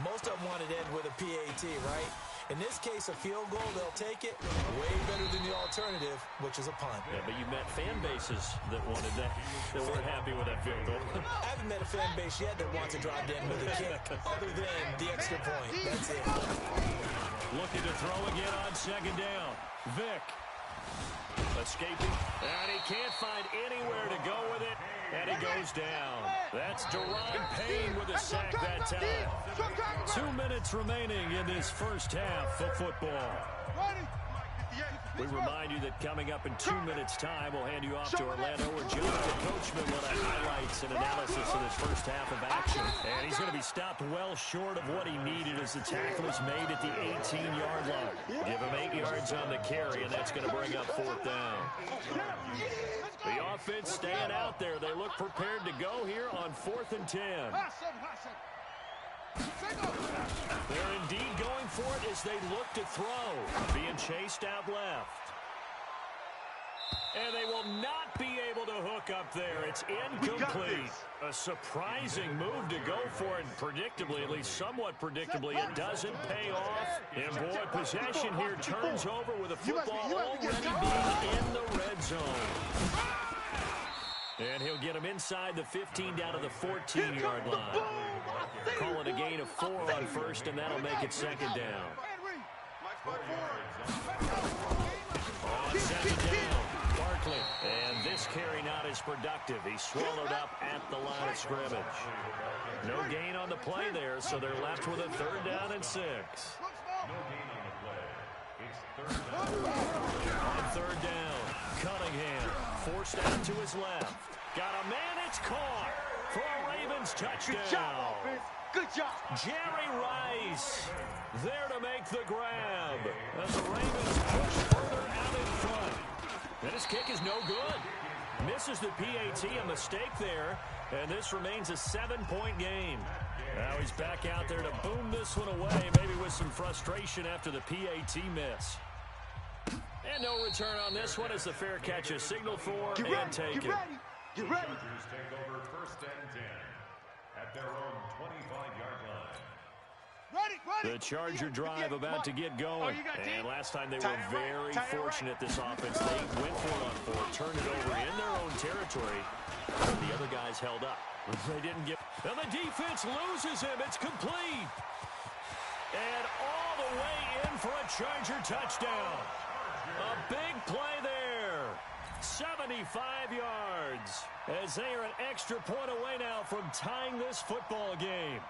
Most of them wanted to end with a PAT, right? In this case, a field goal, they'll take it way better than the alternative, which is a punt. Yeah, but you met fan bases that wanted that weren't happy with that field goal. I haven't met a fan base yet that wants to drive to end with a kick, other than the extra point. That's it. Looking to throw again on 2nd down. Vick. Escaping. And he can't find anywhere to go with it. And he goes down. That's Deron Payne with a sack that time. 2 minutes remaining in this first half of football. We remind you that coming up in 2 minutes' time, we'll hand you off to Orlando, where Jonathan Coachman will have highlights and analysis of this first half of action. And he's going to be stopped well short of what he needed as the tackle is made at the 18-yard line. Give him 8 yards on the carry, and that's going to bring up 4th down. The offense staying out there. They look prepared to go here on 4th and 10. They're indeed going for it as they look to throw. Being chased out left. And they will not be able to hook up there. It's incomplete. A surprising move to go for it. Predictably, at least somewhat predictably, it doesn't pay off. And boy, possession here turns over with a football already being in the red zone. And he'll get him inside the 15 down to the 14-yard line. Call it a gain of 4 on 1st, and that'll make it 2nd down. On 2nd down, Barkley. And this carry not as productive. He's swallowed up at the line of scrimmage. No gain on the play there, so they're left with a 3rd down and 6. No gain on the play. It's 3rd down. On 3rd down, Cunningham forced out to his left. Got a man, it's caught for a Ravens touchdown. Good job, offense. Good job. Jerry Rice there to make the grab as the Ravens push further out in front. And his kick is no good. Misses the PAT, a mistake there, and this remains a 7-point game. Now he's back out there to boom this one away, maybe with some frustration after the PAT miss. And no return on this one as the fair catch is signaled for and taken. Get ready. Get ready. Chargers take over 1st and 10 at their own 25-yard line. The Charger drive about to get going. And last time they were very fortunate, this offense. They went for it on 4, turned it over in their own territory. The other guys held up. They didn't get... And the defense loses him. It's complete. And all the way in for a Charger touchdown. A big play there. 75 yards. As they are an extra point away now from tying this football game.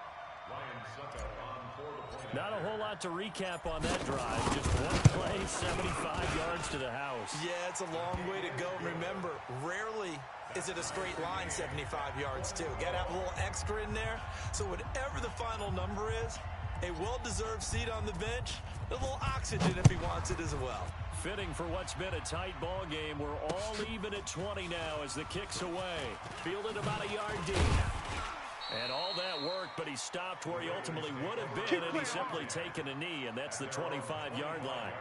Not a whole lot to recap on that drive. Just one play, 75 yards to the house. Yeah, it's a long way to go. Remember, rarely is it a straight line 75 yards, too. Got to have a little extra in there. So whatever the final number is, a well-deserved seat on the bench, a little oxygen if he wants it as well. Fitting for what's been a tight ball game. We're all even at 20 now as the kick's away. Fielded about a yard deep. And all that work, but he stopped where he ultimately would have been, and he's simply taken a knee, and that's the 25-yard line.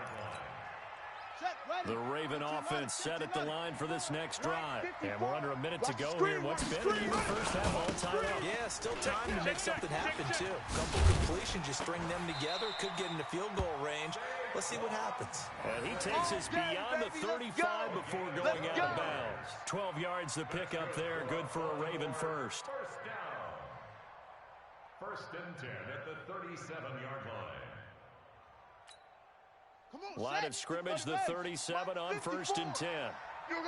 The Raven offense set at the line for this next drive. And we're under a minute to go here. What's been an even first half all tied up? Yeah, still time to make something happen, too. A couple completions, you string them together, could get into field goal range. Let's see what happens. And he takes us beyond the 35 before going out of bounds. 12 yards to pick up there. Good for a Raven first. First and 10 at the 37-yard line. Line of scrimmage, the 37 on first and 10. Now a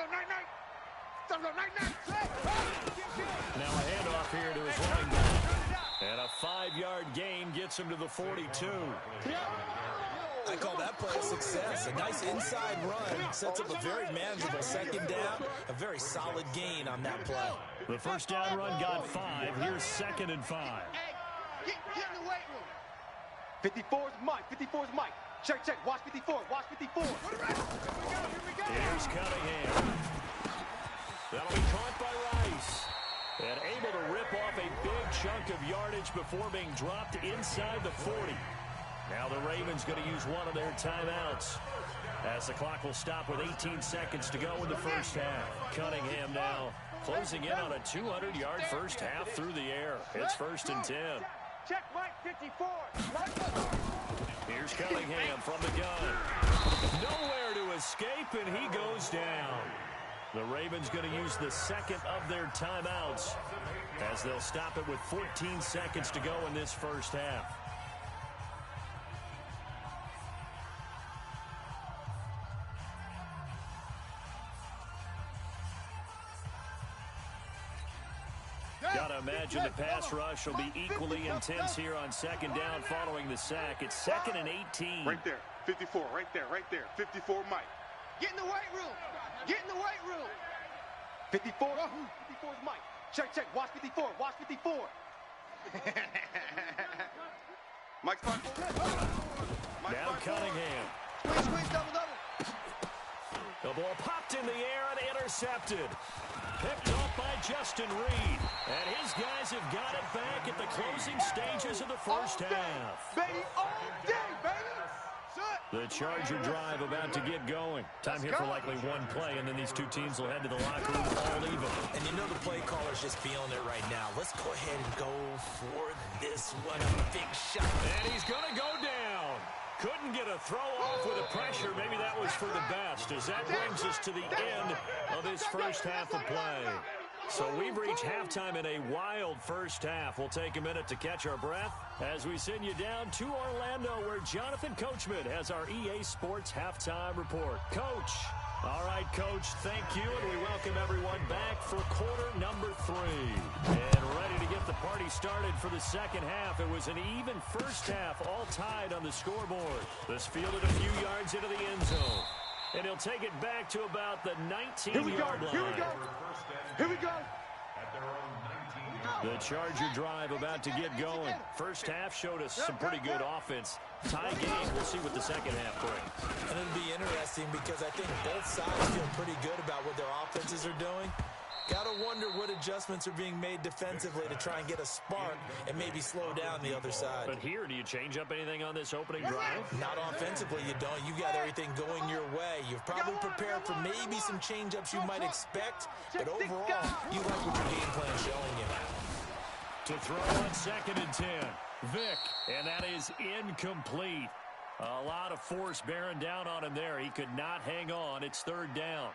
handoff here to his running back. And a 5-yard gain gets him to the 42. I call that play a success. A nice inside run sets up a very manageable second down. A very solid gain on that play. The first down run got 5. Here's second and 5. Get in the weight room. 54's Mike. 54's Mike. Check, check. Watch 54. Watch 54. Here we go. Here's Cunningham. That'll be caught by Rice. And able to rip off a big chunk of yardage before being dropped inside the 40. Now the Ravens going to use one of their timeouts, as the clock will stop with 18 seconds to go in the first half. Cunningham now closing in on a 200-yard first half through the air. It's first and 10. Check Mike 54. Here's Cunningham from the gun. Nowhere to escape, and he goes down. The Ravens going to use the second of their timeouts, as they'll stop it with 14 seconds to go in this first half. Gotta imagine the pass rush will be equally intense here on second down following the sack. It's second and 18. Right there, 54, right there, right there. 54, Mike. Get in the weight room. Get in the weight room. 54. 54's Mike. Check, check. Watch 54. Watch 54. Mike's fine. Now Cunningham. Squeeze, double, double. The ball popped in the air and intercepted. Picked off by Justin Reed. And his guys have got it back at the closing stages of the first half. Baby, all day, baby. The Charger drive about to get going. Time here for likely one play, and then these two teams will head to the locker room all even. And you know the play caller's just feeling it right now. Let's go ahead and go for this one. A big shot. And he's going to go down. Couldn't get a throw off with the pressure. Maybe that was for the best, as that brings us to the end of this first half of play. So we've reached halftime in a wild first half. We'll take a minute to catch our breath as we send you down to Orlando, where Jonathan Coachman has our EA Sports Halftime Report. Coach. All right, Coach, thank you, and we welcome everyone back for quarter number 3. And ready to get the party started for the second half. It was an even first half, all tied on the scoreboard. This fielded a few yards into the end zone. And he'll take it back to about the 19-yard line. Here we go. Here we go. The Charger drive about to get going. First half showed us some pretty good offense. Tie game. We'll see what the second half brings. And it'll be interesting because I think both sides feel pretty good about what their offenses are doing. Gotta wonder what adjustments are being made defensively to try and get a spark and maybe slow down the other side. But here, do you change up anything on this opening drive? Not offensively, you don't. You got everything going your way. You've probably prepared for maybe some change-ups you might expect, but overall, you like what your game plan is showing you. To throw on second and 10. Vick, and that is incomplete. A lot of force bearing down on him there. He could not hang on. It's third down.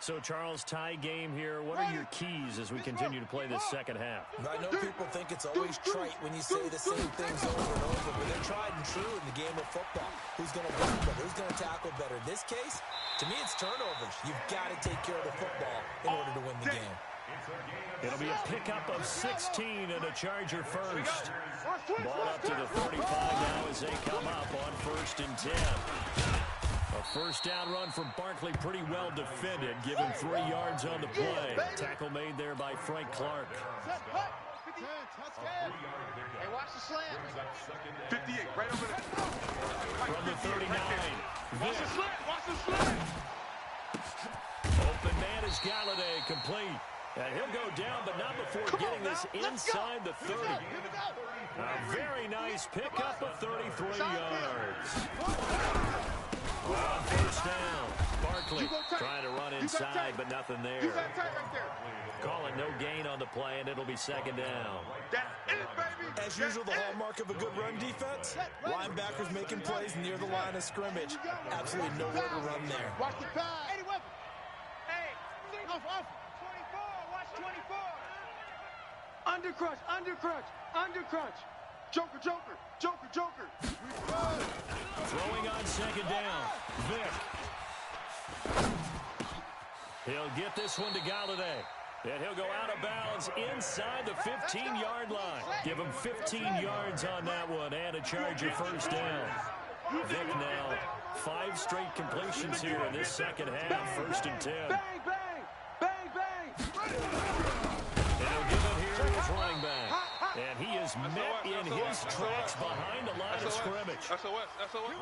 So, Charles, tie game here. What are your keys as we continue to play this second half? I know people think it's always trite when you say the same things over and over, but they're tried and true in the game of football. Who's going to block better? Who's going to tackle better? In this case, to me, it's turnovers. You've got to take care of the football in order to win the game. It'll be a pickup of 16 and a Charger first. Ball up to the 35 now as they come up on 1st and 10. A first down run from Barkley, pretty well defended, given 3 yards on the play. Tackle made there by Frank Clark. Hey, watch the slant. 58, right over there. From the 39. Watch the slant. Watch the slant. Open man is Galladay, complete. And he'll go down, but not before getting this inside the 30. A very nice pickup of 33 yards. On first down, Barkley trying to run inside, but nothing there. You got tight right there. Calling no gain on the play, and it'll be second down. That's it, baby. As usual, the hallmark of a good run defense, linebackers making plays near the line of scrimmage. Absolutely nowhere to run there. Watch the pass. Hey, off. 24. Watch 24. Undercrunch, undercrunch, undercrunch. Joker. Throwing on second down, Vick. He'll get this one to Galladay. And he'll go out of bounds inside the 15-yard line. Give him 15 yards on that one and a Charger first down. Vick now 5 straight completions here in this second half, 1st and 10. Bang, bang. And he'll give it here to his running back. And he is met in his tracks behind the line of scrimmage.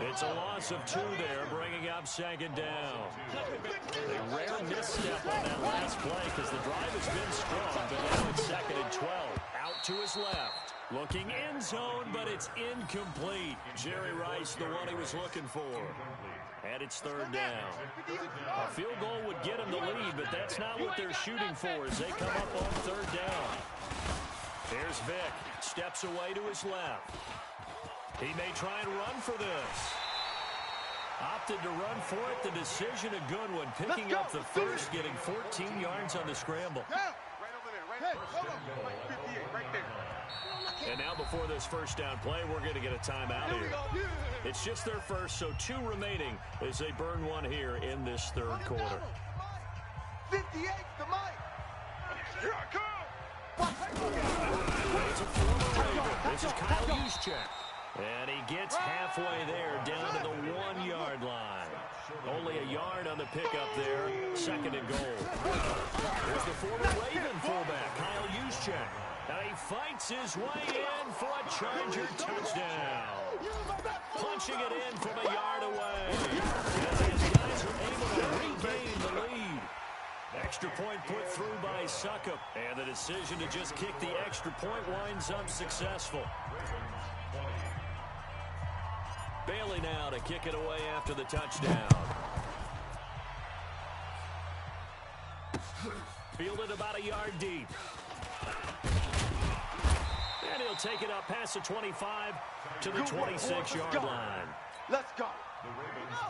It's a loss of 2 there, bringing up second down. A rare misstep on that last play because the drive has been strong, but now it's 2nd and 12. Out to his left. Looking end zone, but it's incomplete. Jerry Rice, the one he was looking for. And it's 3rd down. A field goal would get him the lead, but that's not what they're shooting for as they come up on 3rd down. Here's Vick. Steps away to his left. He may try and run for this. Opted to run for it. The decision a good one. Picking up the first, getting 14 yards on the scramble. Right over there. Right there. 58, right there. And now before this first down play, we're going to get a timeout here. It's just their first, so 2 remaining as they burn one here in this 3rd quarter. 58, the mic. Here I come. It's a former Raven. This is Kyle Juszczyk. And he gets halfway there, down to the 1-yard line. Only a yard on the pickup there. 2nd and goal. There's the former Raven fullback, Kyle Juszczyk. And he fights his way in for a Charger touchdown. Punching it in from a yard away. As his guys are able to regain the lead. Extra point put through by Suckup. And the decision to just kick the extra point winds up successful. Bailey now to kick it away after the touchdown. Fielded about a yard deep. And he'll take it up past the 25 to the 26-yard line. Let's go.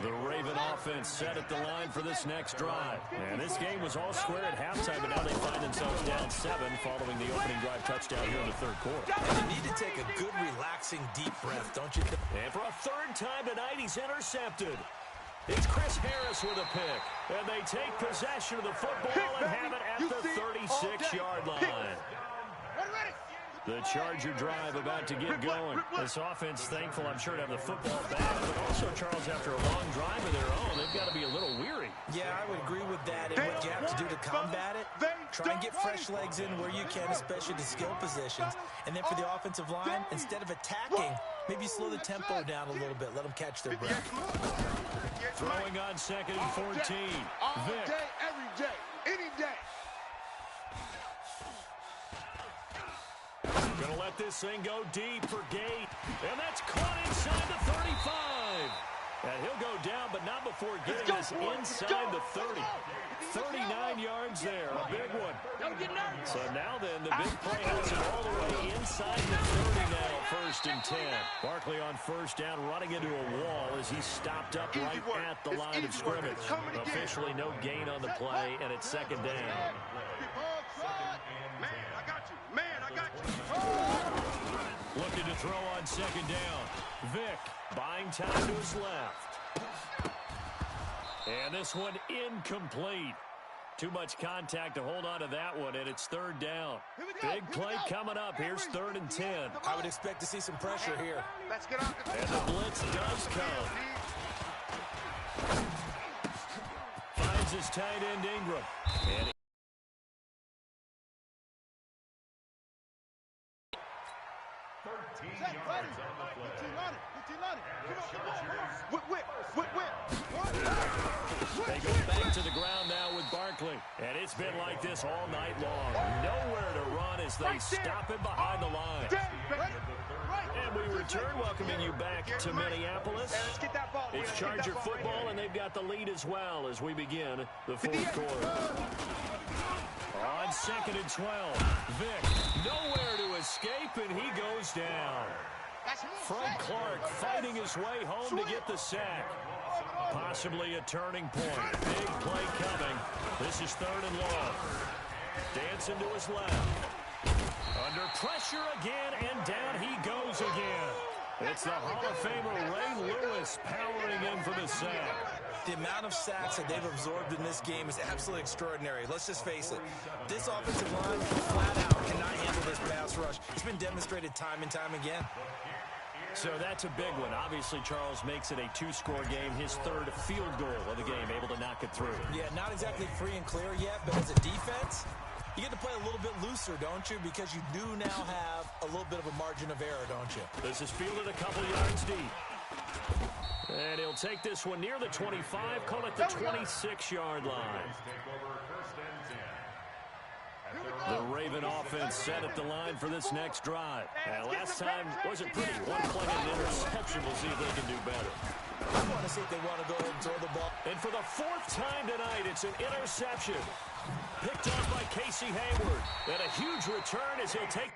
The Raven offense set at the line for this next drive. And this game was all square at halftime, but now they find themselves down 7 following the opening drive touchdown here in the 3rd quarter. And you need to take a good, relaxing, deep breath, don't you? And for a 3rd time tonight, he's intercepted. It's Chris Harris with a pick. And they take possession of the football and have it at the 36-yard line. The Charger drive about to get going. This offense, thankful, I'm sure, to have the football back. But also, Charles, after a long drive of their own, they've got to be a little weary. Yeah, I would agree with that. And what you have to do to combat it, try and get fresh legs in where you can, especially the skill positions. And then for the offensive line, instead of attacking, maybe slow the tempo down a little bit. Let them catch their breath. Throwing on 2nd and 14. All Vick. day, every day, any day. Gonna let this thing go deep for Gate. And that's caught inside the 35. And he'll go down, but not before getting this inside the 30. 39 yards there, a big one. So now then, the big play has it all the way inside the 30 now, 1st first and 10. Barkley on first down, running into a wall as he's stopped up right at the line of scrimmage. Officially no gain on the play, and it's second down. Man, I got you. Man, I got you. Looking to throw on second down. Vick buying time to his left. And this one incomplete. Too much contact to hold on to that one, and it's third down. Big play coming up. Here's 3rd and 10. I would expect to see some pressure here. Let's get off the And the blitz does come. Finds his tight end Ingram. And 13 yards on the play. they go back to the ground now with Barkley. And it's been like this all night long. Nowhere to run as they stop him behind the line. And we return, welcoming you back to Minneapolis. It's Charger football, and they've got the lead as well as we begin the fourth quarter. On 2nd and 12, Vick nowhere to escape, and he goes down. Frank Clark fighting his way home to get the sack. Possibly a turning point. Big play coming. This is 3rd and long. Dancing to his left. Under pressure again, and down he goes again. It's the Hall of Famer Ray Lewis powering in for the sack. The amount of sacks that they've absorbed in this game is absolutely extraordinary. Let's just face it. This offensive line, flat out, cannot handle this pass rush. It's been demonstrated time and time again. So that's a big one. Obviously, Charles makes it a 2-score game. His 3rd field goal of the game, able to knock it through. Yeah, not exactly free and clear yet, but as a defense, you get to play a little bit looser, don't you? Because you do now have a little bit of a margin of error, don't you? This is fielded a couple yards deep. And he'll take this one near the 25, call it the 26-yard line. The Raven offense set at the line for this next drive. And last time wasn't pretty. One play and an interception. We'll see if they can do better. I want to see if they want to go ahead and throw the ball. And for the 4th time tonight, it's an interception. Picked off by Casey Hayward. And a huge return as he'll take...